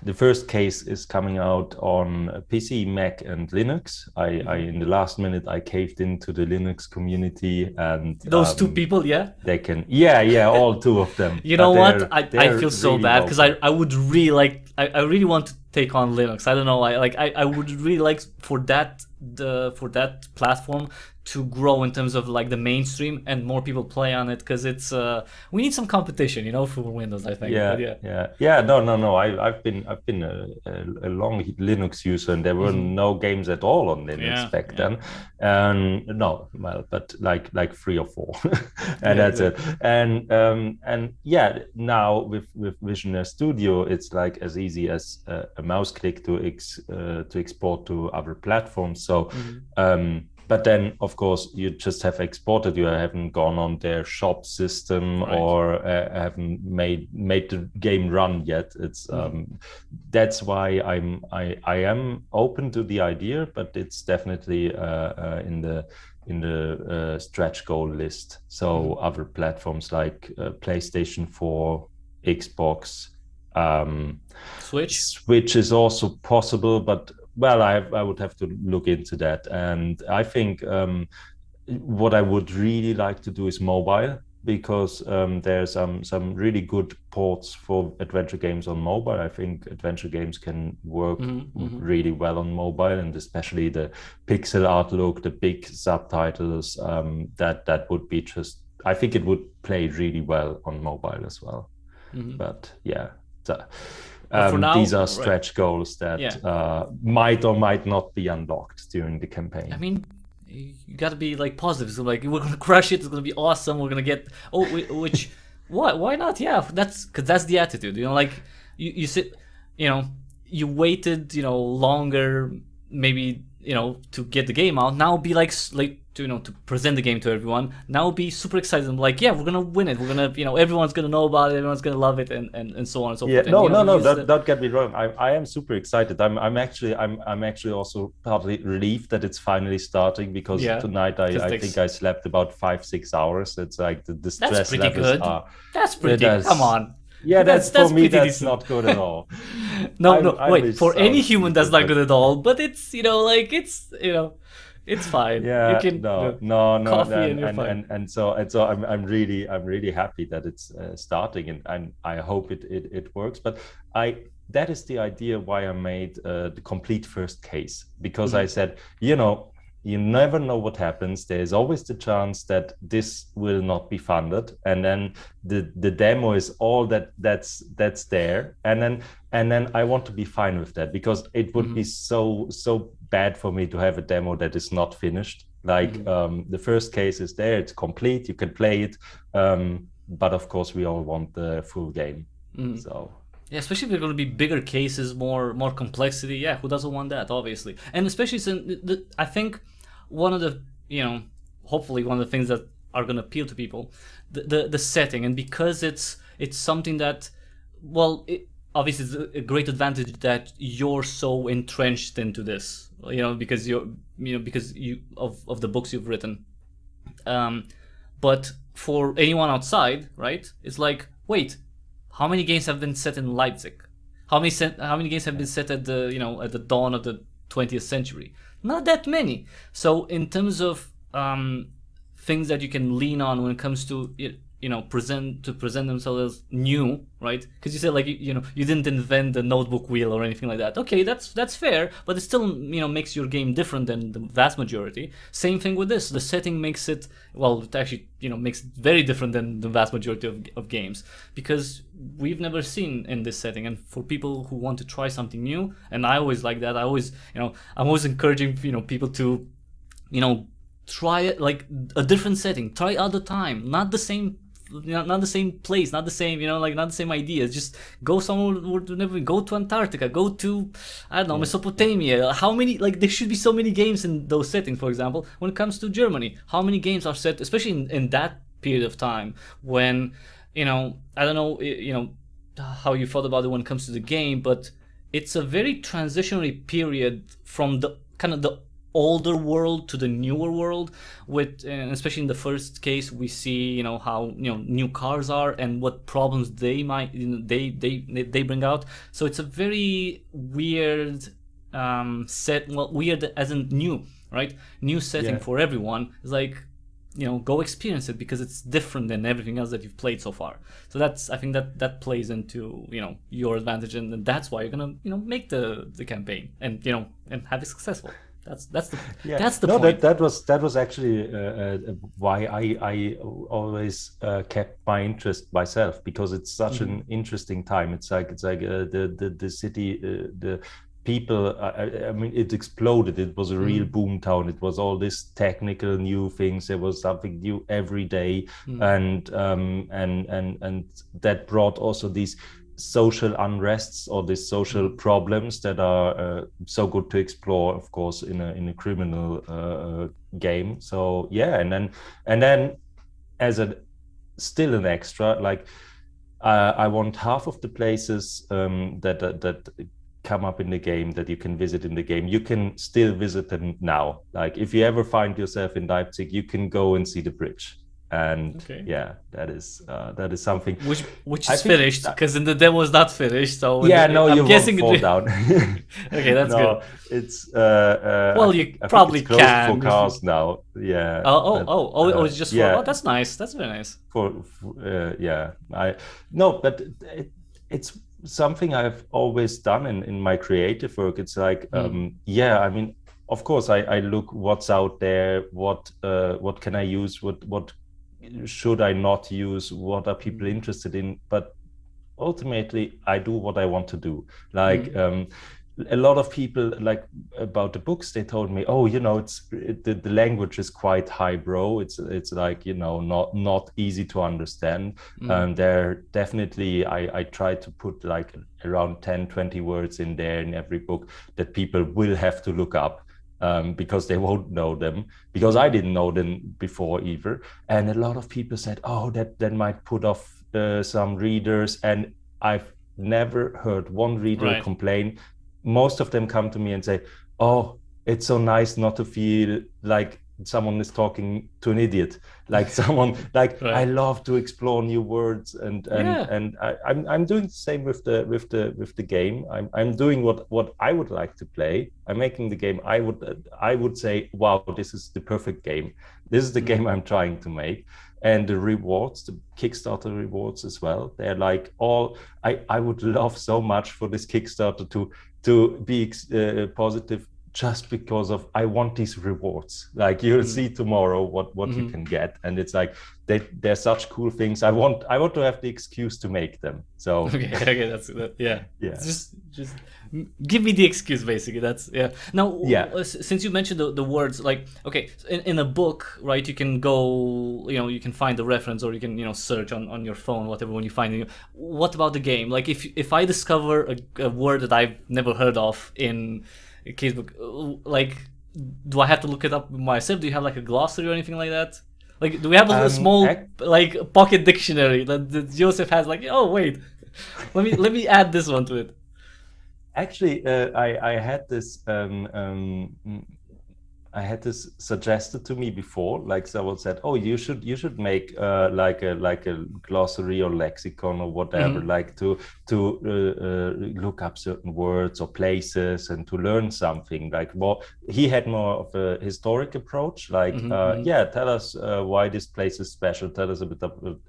the first case is coming out on PC, Mac, and Linux. I in the last minute I caved into the Linux community, and those two people, they can, all two of them. You know what? I feel so really bad, because I would really like. I really want to take on Linux. I don't know. I would really like for that platform to grow in terms of like the mainstream and more people play on it, because it's we need some competition, for Windows, I think. No. I've been a long Linux user, and there were no games at all on Linux back then. But like 3 or 4, and that's it. And now with Visionary Studio, it's like as easy as a mouse click to export to other platforms. So but then, of course, you just have exported. You haven't gone on their shop system, or haven't made the game run yet. It's that's why I am open to the idea, but it's definitely in the stretch goal list. So other platforms like PlayStation 4, Xbox, Switch is also possible, but I would have to look into that. And I think what I would really like to do is mobile, because there's some really good ports for adventure games on mobile. I think adventure games can work really well on mobile, and especially the pixel art look, the big subtitles, that would be just, I think it would play really well on mobile as well. But for now, these are stretch goals that might or might not be unlocked during the campaign. I mean, you gotta be like positive. So like we're gonna crush it. It's gonna be awesome. We're gonna get which what? Why not? Yeah, that's because that's the attitude. You know, like you sit, you know, you waited, you know, longer, maybe, you know, to get the game out. Now be like to, you know, to present the game to everyone. Now be super excited. I'm like, yeah, we're gonna win it. We're gonna, you know, everyone's gonna know about it. Everyone's gonna love it, and so on and so Yeah, forth. And, no, you know, no, no. Don't get me wrong. I am super excited. I'm actually also partly relieved that it's finally starting, because tonight I think I slept about 5-6 hours. It's like the stress levels are. That's pretty good. Come on. Yeah, that's for me. That's decent. not good at all. No, wait. For any human, that's not good at all. But it's, you know, like it's, you know, it's fine. Yeah, you can, no, coffee and you're fine. And so I'm really happy that it's starting, and I hope it works. But that is the idea why I made the complete first case, because I said, you know, you never know what happens. There's always the chance that this will not be funded, and then the demo is all that's there, and then I want to be fine with that, because it would be so bad for me to have a demo that is not finished. Like the first case is there, it's complete, you can play it, but of course we all want the full game. So. Yeah, especially if they're going to be bigger cases, more complexity. Yeah, who doesn't want that, obviously? And especially since I think one of the, you know, hopefully one of the things that are going to appeal to people, the setting, and because it's something that, well, obviously it's a great advantage that you're so entrenched into this, you know, because because of the books you've written. But for anyone outside, right? It's like, wait, how many games have been set in Leipzig? How many games have been set at the, you know, at the dawn of the 20th century? Not that many. So in terms of things that you can lean on when it comes to, you know, present themselves as new, right? Because you said, like, you know, you didn't invent the notebook wheel or anything like that. Okay, that's fair, but it still, you know, makes your game different than the vast majority. Same thing with this. The setting makes it, well, it actually, you know, makes it very different than the vast majority of games, because we've never seen in this setting. And for people who want to try something new, and I always like that, I always, you know, I'm always encouraging, you know, people to, you know, try it, like a different setting, try other time, not the same, you know, not the same place, not the same, you know, like not the same ideas. Just go somewhere, go to Antarctica, go to, I don't know, Mesopotamia. How many, like, there should be so many games in those settings. For example, when it comes to Germany, how many games are set, especially in that period of time when, you know, I don't know, you know, how you thought about it when it comes to the game, but it's a very transitionary period from the kind of the older world to the newer world, with, and especially in the first case, we see, you know, how, you know, new cars are and what problems they might, you know, they bring out. So it's a very weird weird as in new, right? New setting for everyone. It's like, you know, go experience it, because it's different than everything else that you've played so far. So that's, I think that plays into, you know, your advantage, and that's why you're gonna, you know, make the campaign and, you know, and have it successful. That's the point. That was actually why I always kept my interest myself, because it's such an interesting time. It's like the city, the people. I mean, it exploded. It was a real boom town. It was all this technical new things. There was something new every day, and that brought also these social unrests or these social problems that are so good to explore, of course, in a criminal game. So yeah, and then as still an extra, like I want half of the places that come up in the game that you can visit in the game, you can still visit them now. Like if you ever find yourself in Leipzig, you can go and see the bridge. And yeah, that is something which is finished, because in the demo is not finished. So yeah, no, I'm you guessing won't fall down. Okay, that's good. It's well, you probably it's closed can for cars now. Yeah. It's just for, oh, that's nice. That's very nice. Yeah, but it's something I've always done in my creative work. It's like yeah, I mean, of course I look what's out there, what can I use, what should I not use, what are people interested in, but ultimately I do what I want to do. Like a lot of people like about the books, they told me, oh, the language is quite highbrow. It's like, not easy to understand. There definitely, I try to put like around 10-20 words in there in every book that people will have to look up. Because they won't know them, because I didn't know them before either. And a lot of people said, oh, that might put off some readers. And I've never heard one reader complain. Most of them come to me and say, oh, it's so nice not to feel like someone is talking to an idiot, like someone like I love to explore new words, and I'm doing the same with the game. I'm doing what I would like to play. I'm making the game I would say, wow, this is the perfect game. This is the game I'm trying to make. And the rewards, the Kickstarter rewards as well, they're like all I would love so much for this Kickstarter to be positive, just because of I want these rewards. Like you'll see tomorrow what you can get, and it's like they're such cool things. I want to have the excuse to make them. So okay, that's yeah. Just give me the excuse, basically. That's Now, since you mentioned the words, like okay, in a book, right? You can go, you can find the reference, or you can search on your phone, whatever. When you find it, what about the game? Like if I discover a word that I've never heard of in Casebook, like, do I have to look it up myself? Do you have like a glossary or anything like that? Like, do we have a small like pocket dictionary that Joseph has? Like, oh wait, let me add this one to it. Actually, I had this suggested to me before. Like someone said, "Oh, you should make like a glossary or lexicon or whatever, like to look up certain words or places and to learn something." Like more, he had more of a historic approach. Like, tell us why this place is special. Tell us a bit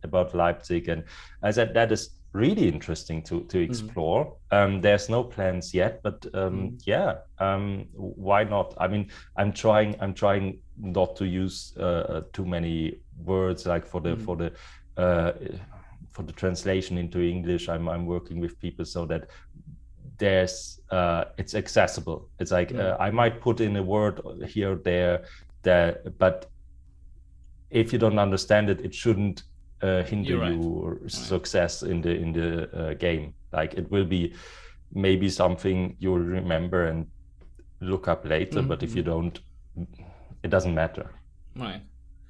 about Leipzig. And I said that is really interesting to explore. There's no plans yet, but why not? I mean, I'm trying not to use too many words, like for the translation into English. I'm working with people so that there's it's accessible. It's like I might put in a word here or there, but if you don't understand it, it shouldn't hinder your success in the game. Like it will be maybe something you'll remember and look up later, but if you don't, it doesn't matter. Right.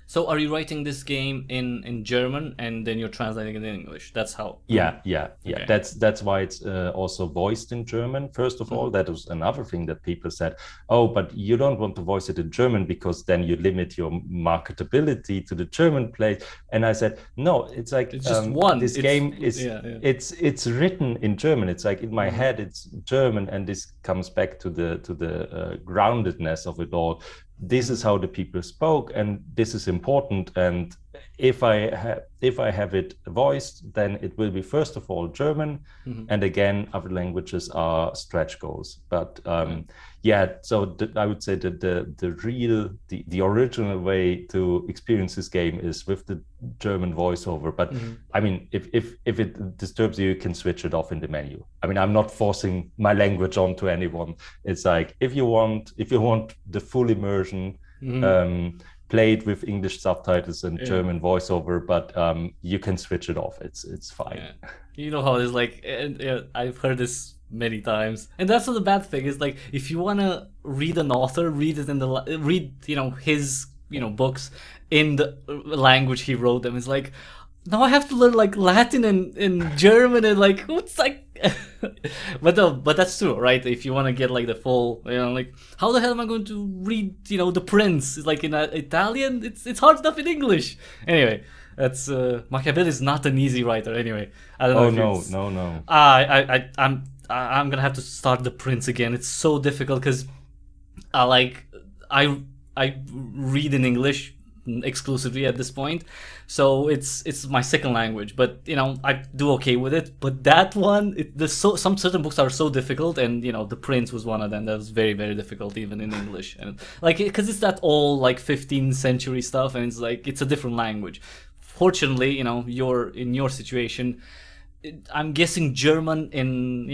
So are you writing this game in German and then you're translating it in English? That's how. Yeah. Okay. That's why it's also voiced in German. First of all, that was another thing that people said, oh, but you don't want to voice it in German because then you limit your marketability to the German place. And I said, no, it's like it's just one. This game is it's written in German. It's like in my head it's German, and this comes back to the groundedness of it all. This is how the people spoke, and this is important. And if I have it voiced, then it will be first of all German, and again other languages are stretch goals. But so I would say that the original way to experience this game is with the German voiceover. But I mean, if it disturbs you, you can switch it off in the menu. I mean, I'm not forcing my language onto anyone. It's like if you want the full immersion, play it with English subtitles and German voiceover, but you can switch it off. It's fine. Yeah. You know how it's like, and I've heard this many times, and that's not the bad thing. Is like if you want to read an author, read it in his books in the language he wrote them. It's like now I have to learn like Latin and German and like what's like. but that's true, right? If you want to get like the full, like how the hell am I going to read The Prince? It's like in Italian, it's hard enough in English. Anyway, that's Machiavelli is not an easy writer. Anyway, I don't know. No. I'm gonna have to start The Prince again. It's so difficult because I read in English exclusively at this point, so it's my second language, but I do okay with it. But that one, some certain books are so difficult, and The Prince was one of them that was very, very difficult even in English, and like because it's that all like 15th century stuff, and it's like it's a different language. Fortunately, you're in your situation, I'm guessing German in,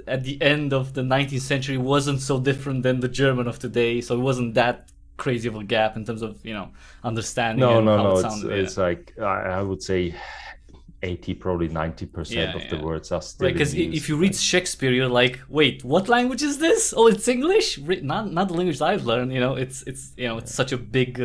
at the end of the 19th century wasn't so different than the German of today, so it wasn't that crazy of a gap in terms of understanding No, and no, how it no. sounded. It's like I would say 80, probably 90% of the words are still right. Because in use. if you read Shakespeare, you're like, wait, what language is this? Oh, it's English. Not the language I've learned. It's such a big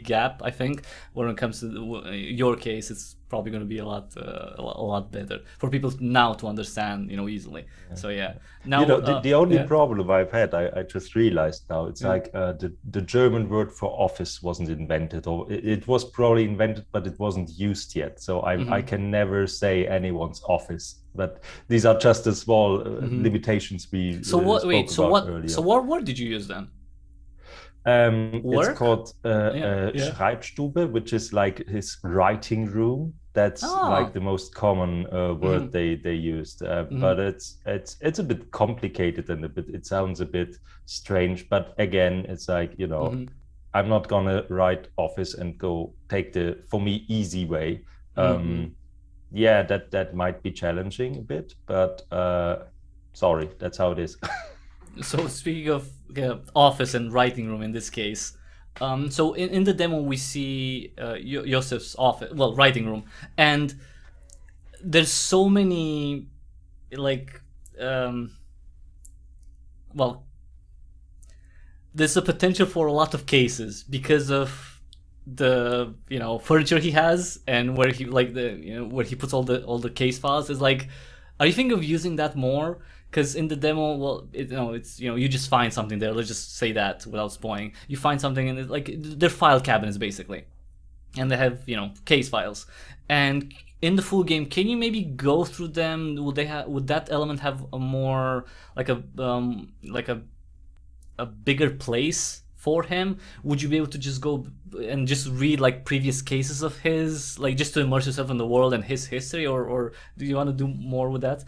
gap. I think when it comes to your case, it's probably going to be a lot better for people now to understand, easily. So yeah. Now the only problem I've had, I just realized now, it's like the German word for office wasn't invented, or it was probably invented, but it wasn't used yet. So I can never say anyone's office. But these are just the small limitations we spoke about earlier. So what word did you use then? It's called Schreibstube, which is like his writing room. That's like the most common word they used, but it's a bit complicated and it sounds a bit strange. But again, it's like I'm not gonna write office and go take the, for me, easy way. Yeah, that might be challenging a bit, but sorry, that's how it is. So speaking of office and writing room in this case, so in the demo we see Josef's office, well, writing room, and there's so many there's a potential for a lot of cases because of the furniture he has and where he where he puts all the case files. Is like, are you thinking of using that more? Because in the demo, well, it's you just find something there. Let's just say that without spoiling. You find something and it's like they're file cabinets basically, and they have case files. And in the full game, can you maybe go through them? Would that element have a more like a bigger place for him? Would you be able to just go and just read like previous cases of his, like just to immerse yourself in the world and his history, or do you want to do more with that?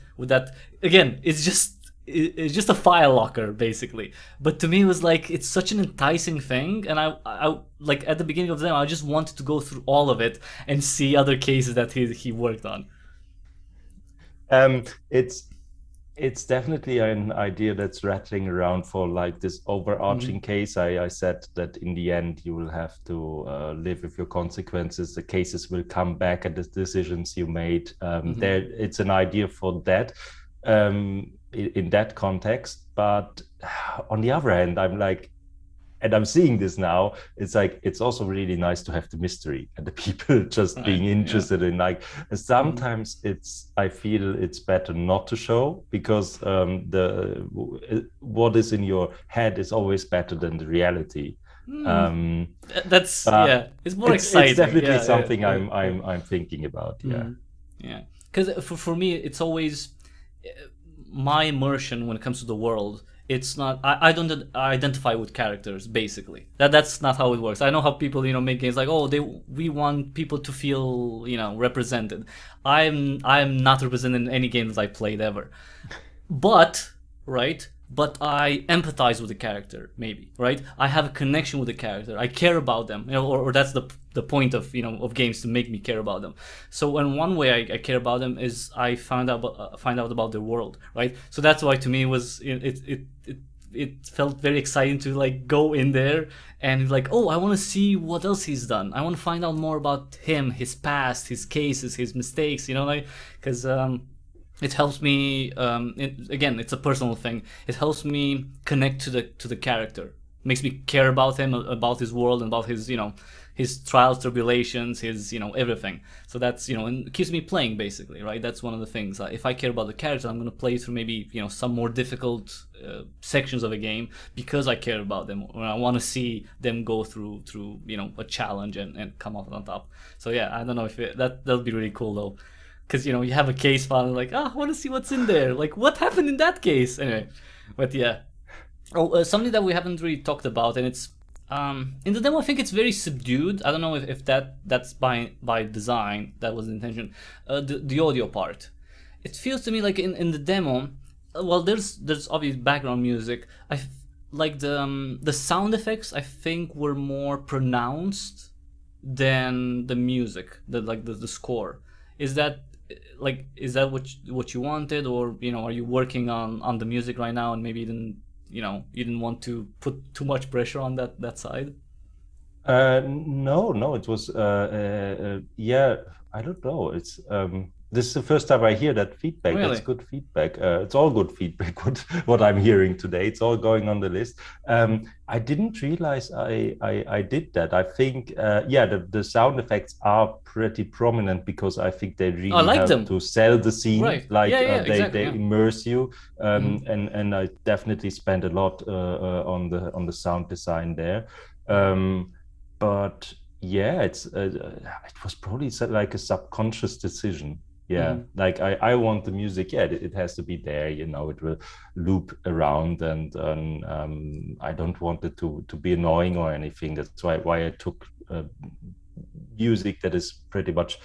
Again, it's just a file locker basically. But to me, it was like it's such an enticing thing, and I like at the beginning of them, I just wanted to go through all of it and see other cases that he worked on. It's definitely an idea that's rattling around for like this overarching case. I said that in the end you will have to live with your consequences. The cases will come back at the decisions you made. It's an idea for that in that context. But on the other hand, I'm like, and I'm seeing this now, it's like it's also really nice to have the mystery and the people just being interested in, like, sometimes I feel it's better not to show, because what is in your head is always better than the reality. It's more exciting. It's definitely something I'm thinking about. Because for me, it's always my immersion when it comes to the world. It's not, I don't identify with characters basically. That's not how it works. I know how people make games like, oh, we want people to feel represented. I'm not represented in any games I played ever, but I empathize with the character, maybe, right? I have a connection with the character. I care about them, or that's the point of of games, to make me care about them. So in one way I care about them is I find out about their world, right? So that's why to me it felt very exciting to like go in there and like, oh, I want to see what else he's done. I want to find out more about him, his past, his cases, his mistakes, because it helps me. Again, it's a personal thing. It helps me connect to the character. Makes me care about him, about his world, and about his his trials, tribulations, his everything. So that's and it keeps me playing basically, right? That's one of the things. If I care about the character, I'm gonna play through maybe some more difficult sections of a game because I care about them, or I want to see them go through a challenge and come out on top. So yeah, I don't know if that'll be really cool though. Because you have a case file and like, I want to see what's in there. Like, what happened in that case? Anyway, but yeah. Oh, something that we haven't really talked about, and it's in the demo. I think it's very subdued. I don't know if that's by design. That was the intention. The audio part. It feels to me like in the demo. Well, there's obvious background music. I like the sound effects. I think were more pronounced than the music. The score. Is that like, is that what you wanted, or are you working on the music right now, and maybe you didn't want to put too much pressure on that side? No, it was yeah, I don't know. It's this is the first time I hear that feedback. That's Really? good feedback. It's all good feedback. What I'm hearing today, it's all going on the list. I didn't realize I did that. I think yeah, the sound effects are pretty prominent because I think they Oh, I really like help them. to sell the scene. Right. Yeah, Like yeah, exactly. they Yeah. immerse you. Hmm. And I definitely spent a lot on the sound design there. Hmm. But yeah, it was probably like a subconscious decision. Yeah, Hmm. like I want the music. Yeah, it has to be there. It will loop around, and I don't want it to be annoying or anything. That's why I took music that is pretty much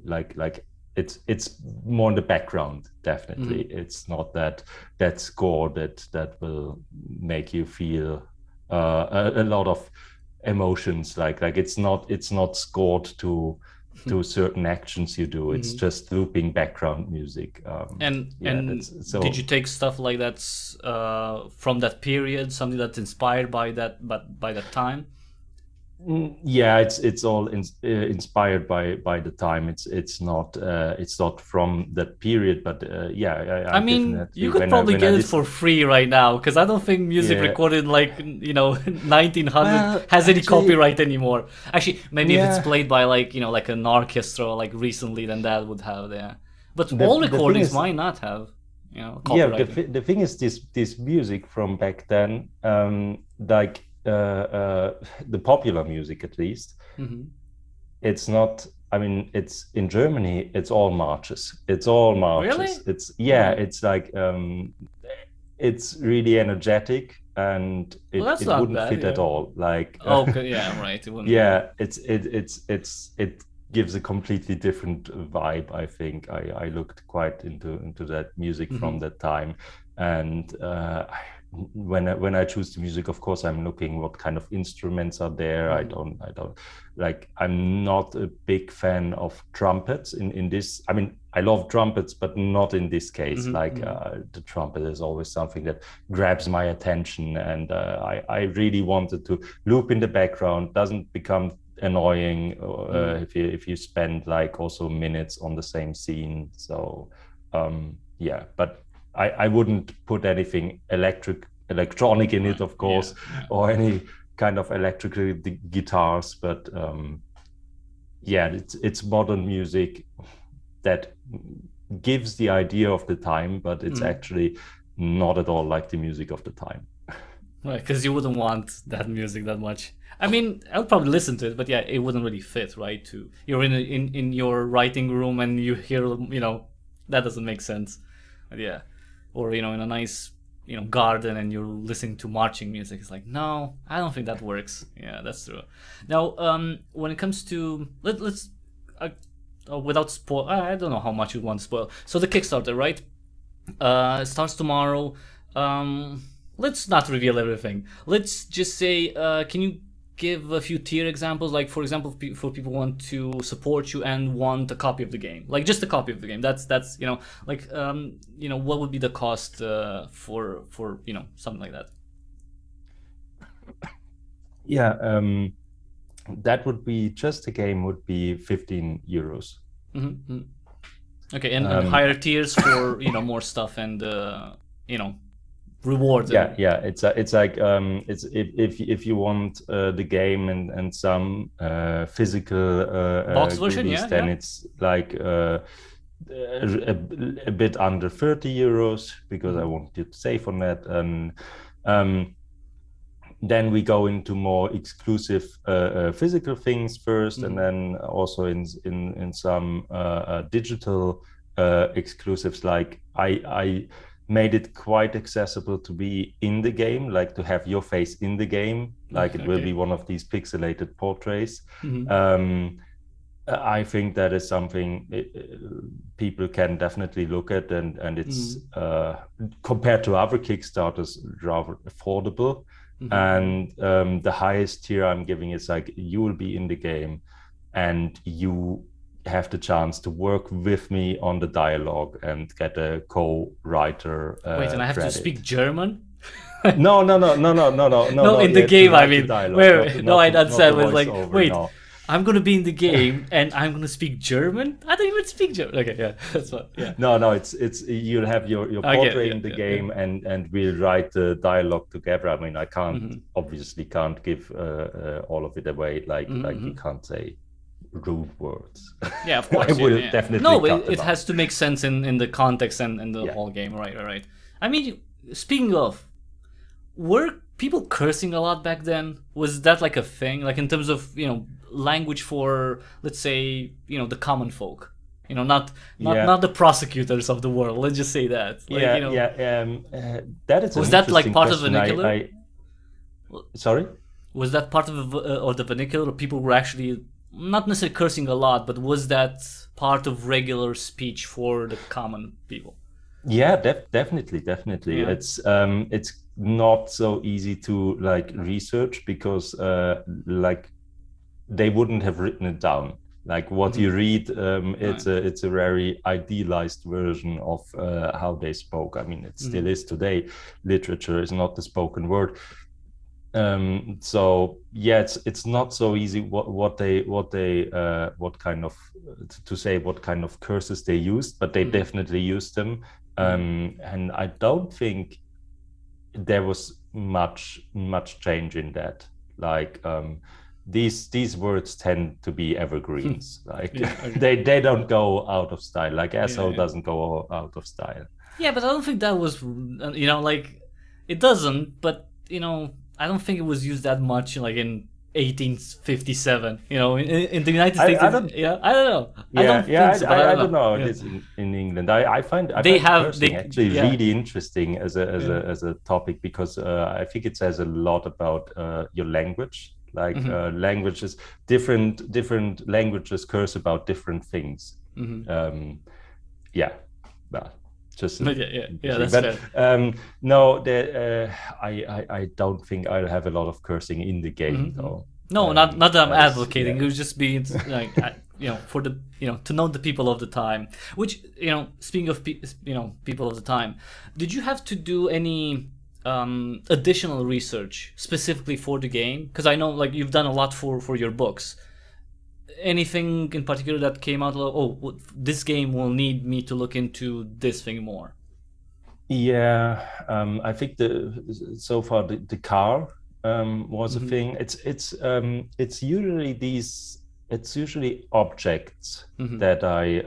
like it's more in the background. Definitely, Hmm. it's not that score that will make you feel a lot of emotions. Like it's not scored to certain actions you do. It's Hmm. just looping background music. Yeah, And that's did you so. take stuff like that's from that period, something that's inspired by that, but by that time? Yeah, it's all inspired by the time. It's not from that period, but yeah, I I mean, you definitely could when I probably when I get it listen. for free right now, because I don't think music Yeah, recorded like 1900 well, has any actually, copyright anymore. Actually, maybe if it's yeah. played by like like an orchestra like recently, then that would have there. But all The thing recordings is, might not have yeah, copyrighting. the thing is, this music from back then, like the popular music at least, Hmm. it's not. I mean, it's in Germany. It's all marches. It's all marches. Really? It's All yeah. right. It's like it's really energetic, and Well, it that's it not wouldn't bad. fit at Yeah. all. Like Okay. Yeah. Right. It wouldn't. Yeah. yeah, it gives a completely different vibe. I think I looked quite into that music from Hmm. that time, and when I choose the music, of course, I'm looking what kind of instruments are there. I Hmm. don't I don't like. I'm not a big fan of trumpets in this. I mean, I love trumpets, but not in this case. Hmm. Like Hmm. the trumpet is always something that grabs my attention, and I really wanted to loop in the background, doesn't become annoying Hmm. if you spend like also minutes on the same scene. So yeah, but I wouldn't put anything electronic in it, Right. of Yeah. course, Yeah. or any kind of electrical guitars. But yeah, it's modern music that gives the idea of the time, but it's Hmm. actually not at all like the music of the time. Right, because you wouldn't want that music that much. I mean, I would probably listen to it, but yeah, it wouldn't really fit, right? To you're in your writing room and you hear, that doesn't make sense. But yeah, or in a nice garden and you're listening to marching music. It's like, no, I don't think that works. Yeah, that's true. Now, when it comes to let's uh, without spoil, I don't know how much you want to spoil. So the Kickstarter, right? Starts tomorrow. Um, let's not reveal everything. Let's just say, can you give a few tier examples? Like, for example, for people who want to support you and want a copy of the game, like just a copy of the game. That's like what would be the cost for something like that? Yeah, that would be just the game would be 15 euros. Mm-hmm. Okay, and Um, higher tiers for more stuff and you know rewards yeah, and yeah, it's like it's if you want the game and some physical box version. goodies, Yeah, then yeah. it's like a bit under 30 euros because I Mm-hmm. want you to save on that. And um, then we go into more exclusive physical things first, and Mm-hmm. then also in some digital exclusives. Like I made it quite accessible to be in the game, like to have your face in the game, like it will be Okay. one of these pixelated portraits. Mm-hmm. um, I think that is something people can definitely look at, and it's Mm-hmm. compared to other Kickstarters rather affordable. Mm-hmm. And the highest tier I'm giving is like you will be in the game, and you have the chance to work with me on the dialogue and get a co-writer Wait, and I have credit. to speak German? No. No, in the game, I mean. No, I understand. But like, wait, no. I'm gonna be in the game and I'm gonna speak German? I don't even speak German. Okay, yeah, that's what. Yeah. No. It's you'll have your portrait in the game, and we'll write the dialogue together. I mean, I can't obviously can't give all of it away. Like you can't say rude words. Yeah, of course. I will definitely. No, but it has to make sense in the context and the whole game. Right. I mean, speaking of, were people cursing a lot back then? Was that like a thing? Like in terms of language for, let's say, the common folk. Not the prosecutors of the world. Let's just say that. Like, that is. Was that like part of the vernacular? Sorry. Was that part of the vernacular? Or people were actually not necessarily cursing a lot, but was that part of regular speech for the common people? Yeah, definitely. Yeah. It's not so easy to like research because like they wouldn't have written it down. Like what you read, it's a very idealized version of how they spoke. I mean, it still is today. Literature is not the spoken word. So yeah, it's not so easy what kind of curses they used, but they definitely used them. And I don't think there was much change in that. Like these words tend to be evergreens. Like they don't go out of style. Like asshole doesn't go out of style. Yeah, but I don't think that was like it doesn't. But I don't think it was used that much, like in 1857. In the United States. I don't know. I don't know. It is in England. I find actually really interesting as a topic because I think it says a lot about your language. Like languages, different languages curse about different things. Well. Just that's but, fair. No, I don't think I'll have a lot of cursing in the game though. No, not that I'm advocating. It was just being like for the to know the people of the time. Which speaking of people of the time, did you have to do any additional research specifically for the game? Because I know like you've done a lot for your books. Anything in particular that came out like, this game will need me to look into this thing more? I think so far the car was a thing. It's usually objects that I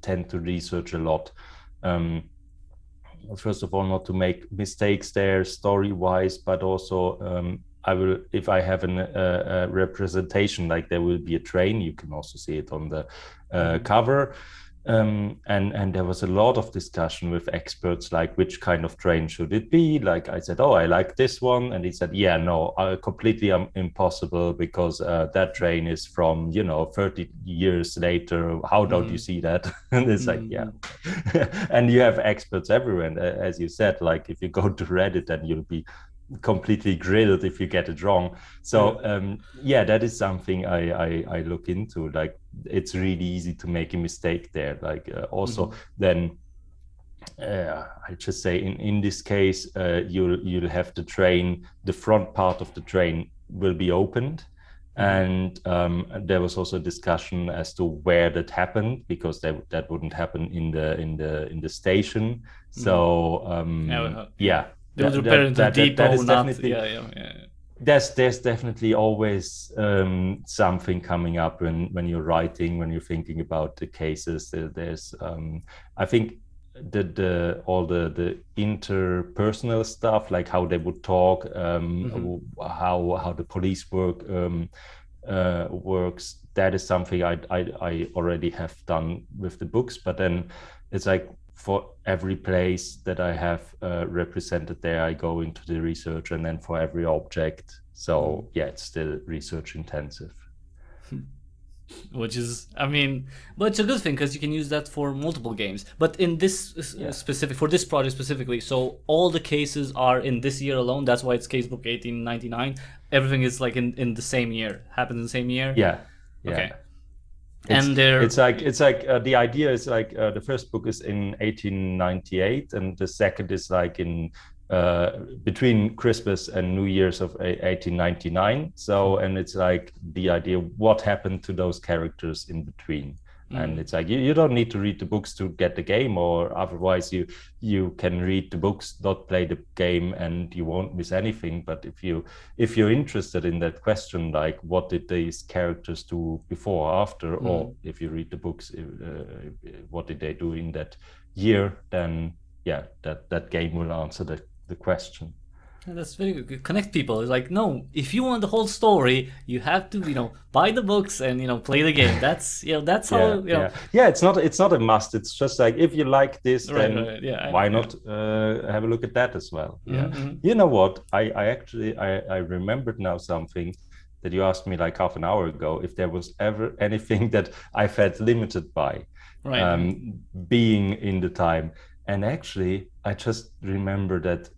tend to research a lot. First of all, not to make mistakes there story-wise, but also I will, if I have a representation, like there will be a train, you can also see it on the cover. And there was a lot of discussion with experts, like which kind of train should it be? Like I said, I like this one. And he said, completely impossible because that train is from, 30 years later. How don't you see that? And it's like, and you have experts everywhere. And as you said, like if you go to Reddit, then you'll be completely grilled if you get it wrong. So that is something I look into. Like it's really easy to make a mistake there. Like also then I just say in this case you'll have the train, the front part of the train will be opened. And there was also a discussion as to where that happened because that wouldn't happen in the station. So They would repair into the depot, There's definitely always something coming up when you're writing, when you're thinking about the cases. There's I think all the interpersonal stuff, like how they would talk, how the police work works. That is something I already have done with the books, but then it's like for every place that I have represented there, I go into the research, and then for every object. So it's still research intensive. Which is, but it's a good thing because you can use that for multiple games. But in this for this project specifically, so all the cases are in this year alone. That's why it's Casebook 1899. Everything is like in the same year, happens in the same year. Yeah. Okay. And they're it's like the idea is like the first book is in 1898 and the second is like in between Christmas and New Year's of 1899. So, and it's like the idea what happened to those characters in between. And it's like you don't need to read the books to get the game, or otherwise you can read the books, not play the game, and you won't miss anything. But if you're interested in that question, like what did these characters do before or after, or if you read the books, what did they do in that year, then yeah, that game will answer the question. That's very good. Connect people. It's like, no, if you want the whole story, you have to, buy the books and play the game. That's that's how it's not a must. It's just like if you like this, then why not have a look at that as well? Yeah. You know what? I actually remembered now something that you asked me like half an hour ago, if there was ever anything that I felt limited by being in the time. And actually, I just remember that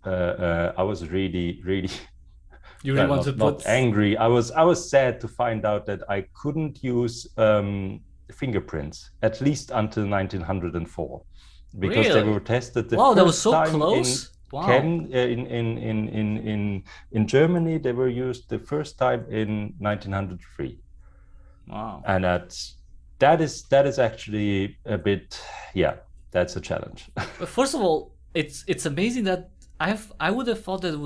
I was really you really want to not angry. I was sad to find out that I couldn't use fingerprints, at least until 1904, because they were tested the first that was so time close. In Germany, they were used the first time in 1903. Wow. And that is actually a bit, that's a challenge. But first of all, it's amazing that I would have thought that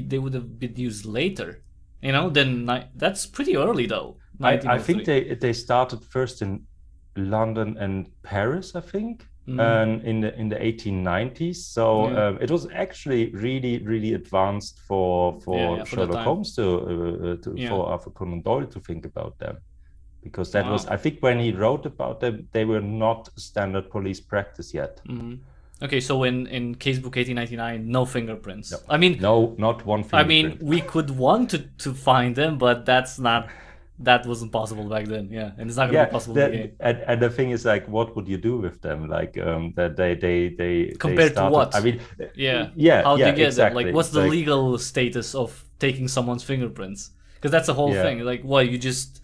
they would have been used later. Then that's pretty early though. I think they started first in London and Paris, I think, and in the 1890s. So it was actually really advanced for Sherlock Holmes for Arthur Conan Doyle to think about them. Because that was, I think, when he wrote about them, they were not standard police practice yet. Okay, so in Casebook 1899, no fingerprints. No. I mean, no, not one fingerprint. I mean, we could want to find them, but that wasn't possible back then. Yeah, and it's not going to be possible again. And the thing is, like, what would you do with them? Like, that they compared to what? I mean, how do you get exactly. them? Like, what's the legal status of taking someone's fingerprints? Because that's the whole thing. Like, what, you just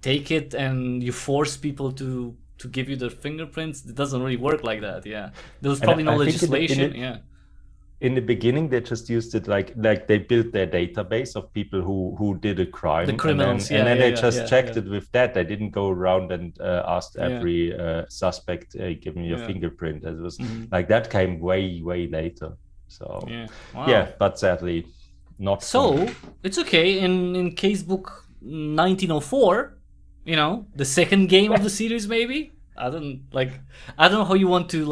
take it and you force people to give you their fingerprints? It doesn't really work like that. There was probably no legislation. In the beginning, they just used it like they built their database of people who did a crime, the criminals, and then they just checked it with that. They didn't go around and asked every suspect, give me your fingerprint. It was like that came way later. So but sadly not. So it's okay. In Casebook 1904, the second game of the series, maybe. I don't know how you want to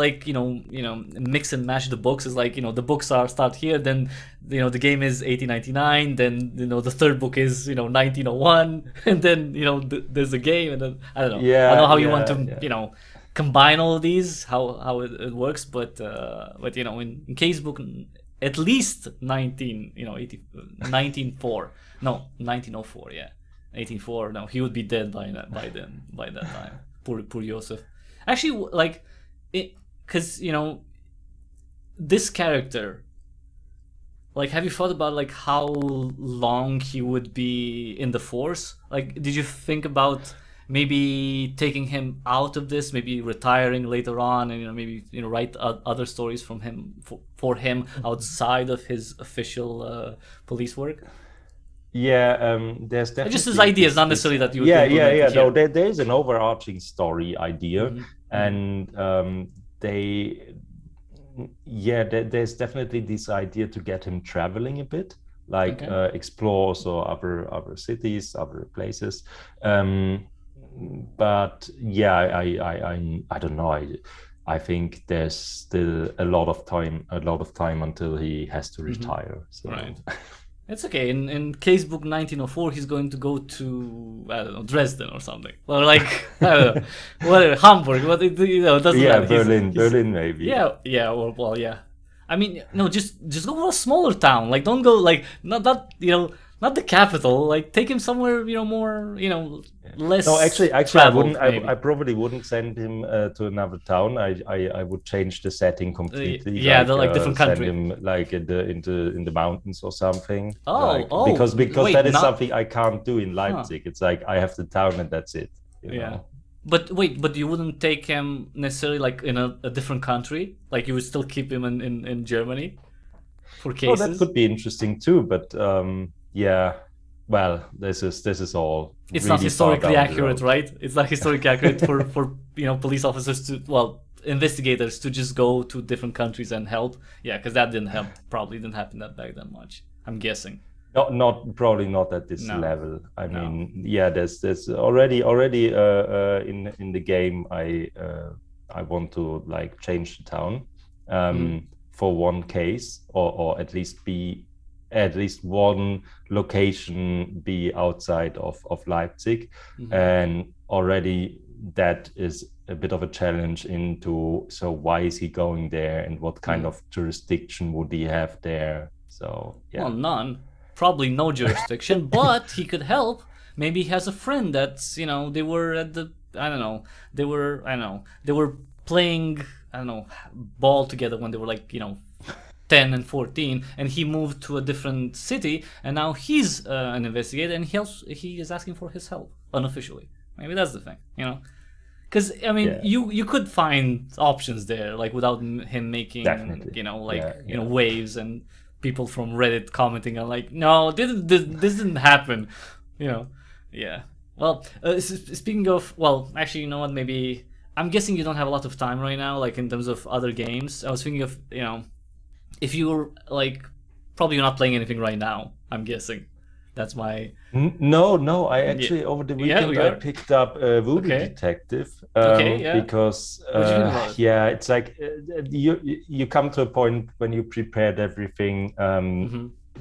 mix and match the books. It's like, the books start here, then the game is 1899, then the third book is 1901, and then there's a game, and then I don't know. I don't know how you want to combine all of these, how it works, but in Casebook at least 1904. No, 1904, 1804. No, he would be dead by that time. Poor Joseph. Actually, because this character, have you thought about how long he would be in the force? Did you think about maybe taking him out of this, maybe retiring later on, and maybe write other stories from him for him outside of his official police work? There's definitely just his ideas, not necessarily that you would no, there is an overarching story idea, and there's definitely this idea to get him traveling a bit, explore also other cities, other places, but I don't know, I think there's still a lot of time until he has to retire. So. Right. It's okay. In Casebook 1904, he's going to go to, I don't know, Dresden or something, or I don't know, whatever, Hamburg. But it doesn't matter. Berlin maybe. I mean, no, just go to a smaller town. Don't go not the capital. Take him somewhere more less. No, actually, traveled, I probably wouldn't send him to another town. I would change the setting completely. Different country. Send him in the mountains or something. Because wait, that is something I can't do in Leipzig. It's like I have the town and that's it. You know? But wait, but you wouldn't take him necessarily like in a different country? Like you would still keep him in Germany for Oh, cases? that could be interesting too, but yeah, well, this is all It's not really far historically down the accurate, road. right? It's not historically accurate for police officers to, well, investigators to just go to different countries and help. Yeah, because that didn't help. Probably didn't happen that back that much. I'm guessing. Not probably not at this No, level. I no. mean, yeah, there's already in the game. I want to like change the town for one case, or at least one location be outside of Leipzig, and already that is a bit of a challenge into, so why is he going there and what kind of jurisdiction would he have there? So yeah. Well, none. Probably no jurisdiction, but he could help. Maybe he has a friend that's, they were at the, they were playing, ball together when they were like, 10 and 14, and he moved to a different city, and now he's an investigator, and he is asking for his help unofficially. Maybe that's the thing, Because I mean, you could find options there, like without him making, Definitely. waves and people from Reddit commenting on like, no, this didn't happen, Yeah. Well, speaking of, well, actually, you know what? Maybe I'm guessing you don't have a lot of time right now, like in terms of other games. I was thinking of, if you were like, probably you're not playing anything right now. I'm guessing. That's my. No. I actually over the weekend I picked up Voodoo Detective. Because what do you think about it? yeah, it's like you come to a point when you prepared everything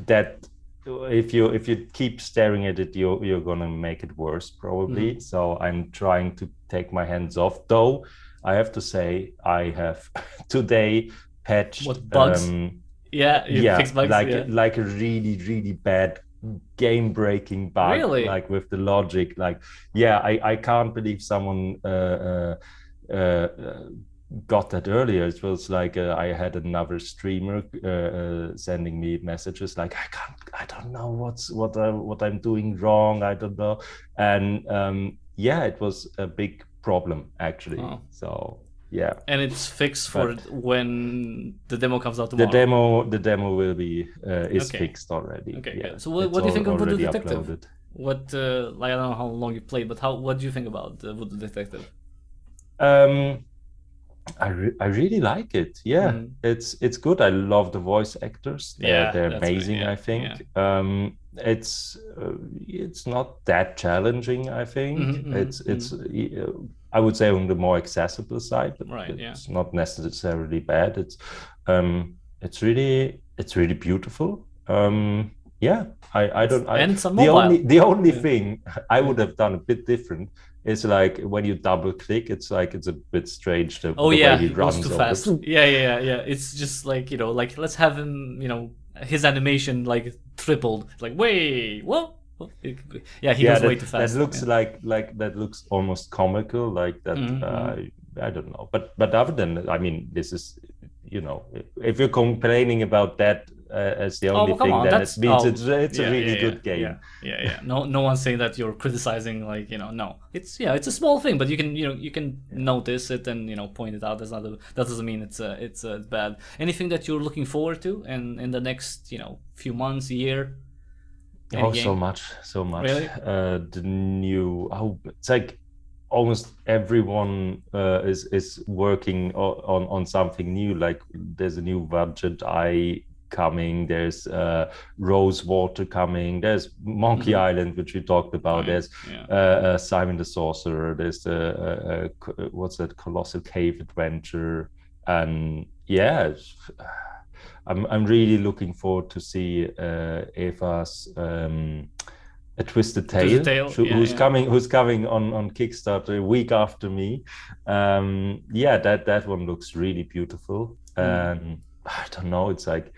that if you keep staring at it, you're gonna make it worse probably. So I'm trying to take my hands off. Though I have to say I have today patched what bugs? Fixed bugs, like a really bad game-breaking bug, really? like with the logic. Like, yeah, I can't believe someone got that earlier. It was like I had another streamer sending me messages like, I don't know what I'm doing wrong. I don't know, and it was a big problem actually. Oh. So. Yeah, and it's fixed for when the demo comes out tomorrow. The demo will be is fixed already. Okay, yeah. So what do you think of Voodoo Detective? Uploaded. What I don't know how long you played, but what do you think about Voodoo Detective? I really like it. Yeah, it's good. I love the voice actors. They're amazing. Right. I think it's not that challenging. I think it's I would say on the more accessible side, but it's not necessarily bad. It's really beautiful. I don't. And it's on mobile. The only thing I would have done a bit different is like when you double click, it's a bit strange the way he runs. Goes too fast. Yeah. It's just like like let's have him his animation like tripled. Like wait, what? Yeah, he goes way too fast. That looks like that looks almost comical, like that. I don't know, but other than, I mean, this is, if you're complaining about that as the only thing, then it means it's a really good game. Yeah. No one's saying that you're criticizing, like, no. It's a small thing, but you can notice it and point it out. That doesn't mean it's bad. Anything that you're looking forward to in the next few months, year? So much. Really? The new it's like almost everyone is working on something new. Like there's a new Budget Eye coming, there's Rosewater coming, there's Monkey Island, which we talked about, there's Simon the Sorcerer, there's what's that, Colossal Cave Adventure, and I'm really looking forward to see Eva's A Twisted Tale, who's coming on Kickstarter a week after me. That one looks really beautiful. And I don't know, it's like,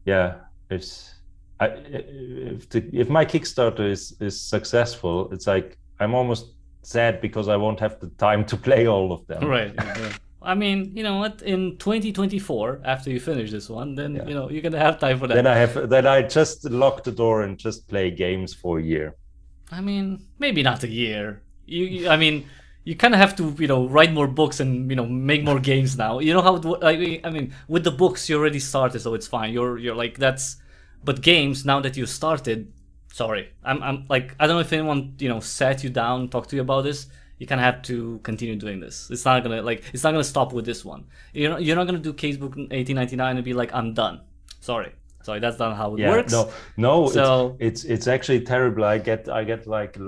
if my Kickstarter is successful, it's like I'm almost sad because I won't have the time to play all of them. Right. I mean, you know what? In 2024, after you finish this one, then you're gonna have time for that. Then I just lock the door and just play games for a year. I mean, maybe not a year. I mean, you kind of have to, write more books and make more games now. You know how I mean, with the books you already started, so it's fine. You're like that's, but games now that you started, sorry, I'm like I don't know if anyone sat you down, talked to you about this. You kind of have to continue doing this. It's not gonna stop with this one. You're not gonna do Casebook 1899 and be like I'm done. Sorry, that's not how it works. No. So it's actually terrible. I get like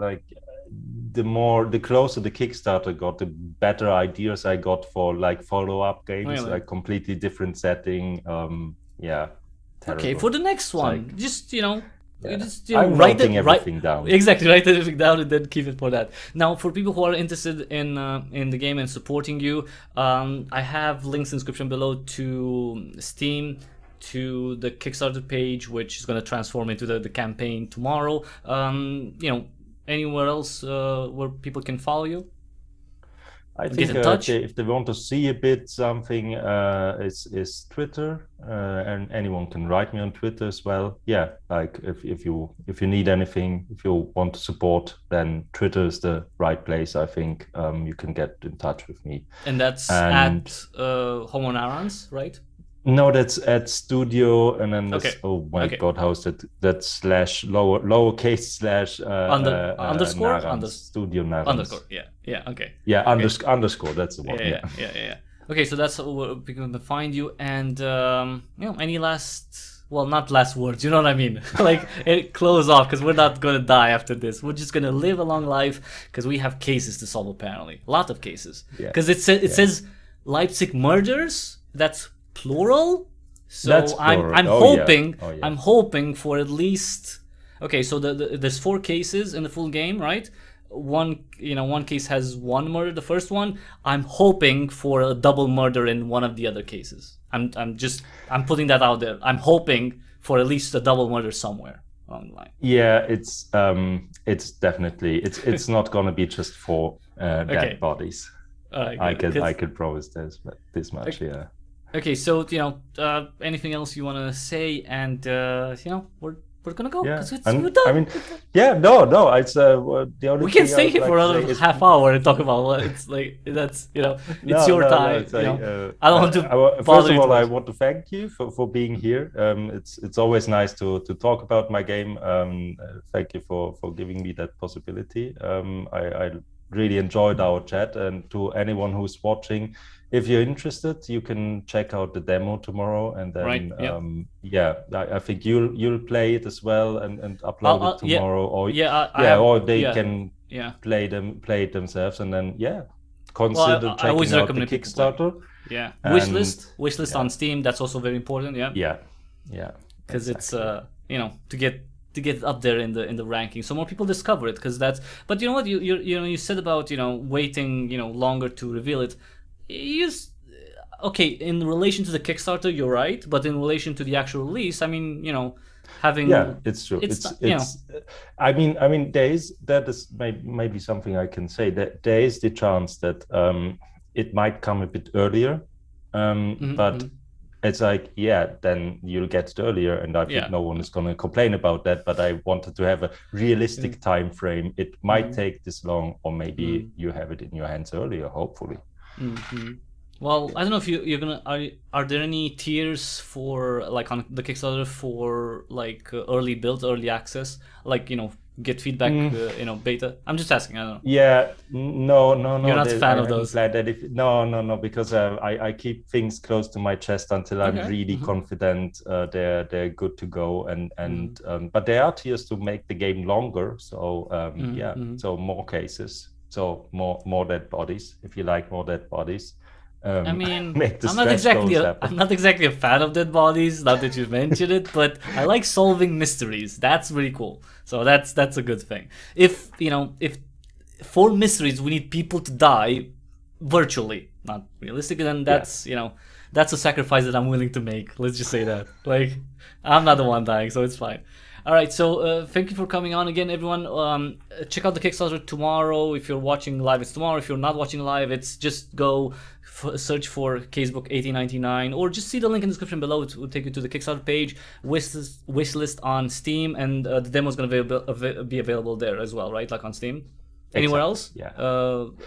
the closer the Kickstarter got, the better ideas I got for like follow-up games, really? like completely different setting. Yeah. Terrible. Okay, for the next one, like, just I'm writing everything down. Exactly, write everything down and then keep it for that. Now, for people who are interested in the game and supporting you, I have links in the description below to Steam, to the Kickstarter page, which is going to transform into the campaign tomorrow. Anywhere else where people can follow you? I think if they want to see a bit something, is Twitter, and anyone can write me on Twitter as well. Yeah, like if you need anything, if you want to support, then Twitter is the right place. I think you can get in touch with me. And that's at Homo Narans, right? No, that's at Studio, and then there's, oh my God, how's that? That's slash lowercase slash underscore Narans, Studio Narans. Underscore, yeah, okay. Yeah, underscore. That's the one. Yeah. Okay, so that's where people can find you, and any last, well, not last words. You know what I mean? Like close off, because we're not gonna die after this. We're just gonna live a long life because we have cases to solve. Apparently, a lot of cases. Because it says Leipzig Murders. That's plural, so that's plural. I'm hoping for at least, okay, so there's 4 cases in the full game, right? One case has 1 murder, the first one. I'm hoping for a double murder in one of the other cases. I'm putting that out there. I'm hoping for at least a double murder somewhere along the line. Yeah, it's definitely it's not gonna be just 4 dead bodies. I could promise this much. Okay. Yeah. Okay, so anything else you want to say, and we're gonna go because we're done. I mean, no. It's the only. We can stay here for another half hour and talk about what it's like. That's it's your time. It's like, I don't want to. First of all, I want to thank you for being here. It's always nice to talk about my game. Thank you for giving me that possibility. I really enjoyed our chat, and to anyone who's watching, if you're interested, you can check out the demo tomorrow, and then I think you'll play it as well and upload it tomorrow, or they can play it themselves, and then consider checking out the Kickstarter. Yeah, wishlist on Steam. That's also very important. Yeah, because exactly. It's to get up there in the ranking, so more people discover it. Because that's. But you know what you said about waiting longer to reveal it. Okay, in relation to the Kickstarter, you're right, but in relation to the actual release, I mean, having it's true. It's I mean, that is maybe something I can say, that there is the chance that it might come a bit earlier, but it's like then you'll get it earlier, and I think no one is going to complain about that. But I wanted to have a realistic time frame. It might take this long, or maybe you have it in your hands earlier, hopefully. Well, I don't know if you're gonna. Are there any tiers for like on the Kickstarter for like early build, early access, like get feedback, beta? I'm just asking. I don't know. Yeah, no. You're not a fan of those. That no, because I keep things close to my chest until I'm really confident they're good to go, and but there are tiers to make the game longer. So so more cases. So more dead bodies. If you like more dead bodies, I mean, I'm not exactly a fan of dead bodies. Not that you mentioned it, but I like solving mysteries. That's really cool. So that's a good thing. If for mysteries we need people to die virtually, not realistically, then that's that's a sacrifice that I'm willing to make. Let's just say that. Like, I'm not the one dying, so it's fine. All right, so thank you for coming on again, everyone. Check out the Kickstarter tomorrow. If you're watching live, it's tomorrow. If you're not watching live, it's just go search for Casebook 1899, or just see the link in the description below. It will take you to the Kickstarter page, wishlist on Steam, and the demo is going to be available there as well, right? Like on Steam. Anywhere else? Yeah.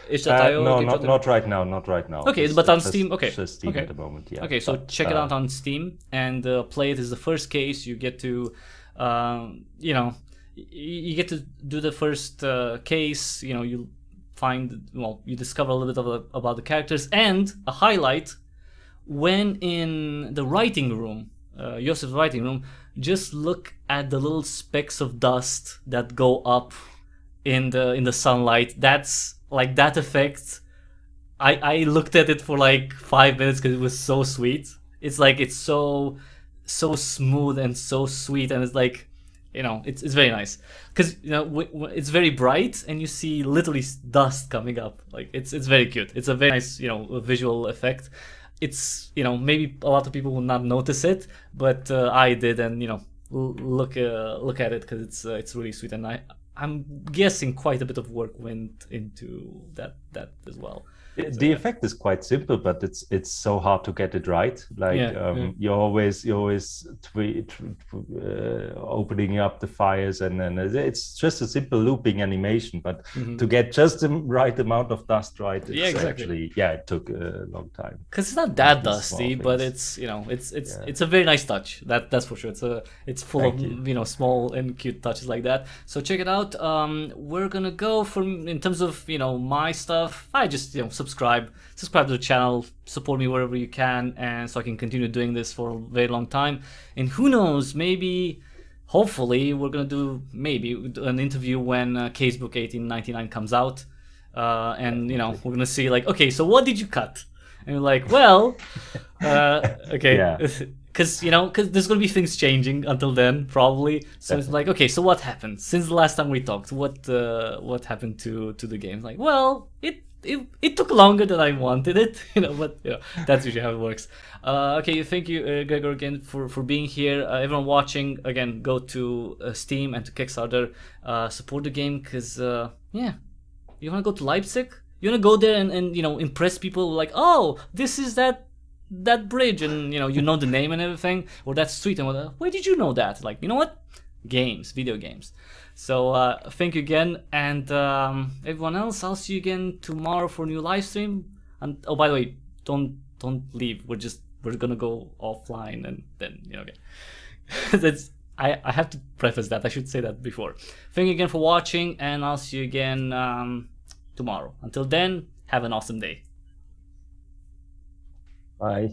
Itch.io? No, not right now. Not right now. Okay, It's but on just- Steam. Okay. Just Steam Okay. at the moment. Yeah. Okay, so But, check it out on Steam and play it as the first case. You get to, you know, you get to do the first case. You know, you find, well, you discover a little bit about the characters, and a highlight when in the writing room, Yosef's writing room. Just look at the little specks of dust that go up in the sunlight. That's like that effect. I looked at it for like 5 minutes because it was so sweet. It's like it's so smooth and so sweet, and it's like, you know, it's very nice because, you know, it's very bright and you see literally dust coming up. Like it's very cute. It's a very nice, you know, visual effect. It's, you know, maybe a lot of people will not notice it, but I did, and, you know, look at it because it's really sweet, and I'm guessing quite a bit of work went into that as well. The effect is quite simple, but it's so hard to get it right. Like you're always opening up the fires, and then it's just a simple looping animation. But to get just the right amount of dust right, it's actually it took a long time. Because it's not that dusty, but it's, you know, it's a very nice touch. That's for sure. It's full of you know, small and cute touches like that. So check it out. We're gonna go in terms of, you know, my stuff. I just, you know, subscribe to the channel, support me wherever you can, and so I can continue doing this for a very long time. And who knows, maybe, hopefully, we're gonna do maybe an interview when Casebook 1899 comes out, and, you know, we're gonna see like, okay, so what did you cut? And you're like, well, okay, because you know, because there's gonna be things changing until then, probably. So it's like, okay, so what happened since the last time we talked? What happened to the game? Like, well, it took longer than I wanted it, you know, but, you know, that's usually how it works. Okay, thank you, Gregor, again for being here. Everyone watching, again, go to Steam and to Kickstarter, support the game, because yeah, you want to go to Leipzig, you want to go there and you know, impress people, like, oh, this is that bridge, and you know the name and everything, or that street, and where did you know that? Like, you know what, video games. So thank you again, and everyone else, I'll see you again tomorrow for a new live stream. And oh, by the way, don't leave. We're gonna go offline, and then, you know, okay. That's I have to preface that. I should say that before. Thank you again for watching, and I'll see you again tomorrow. Until then, have an awesome day. Bye.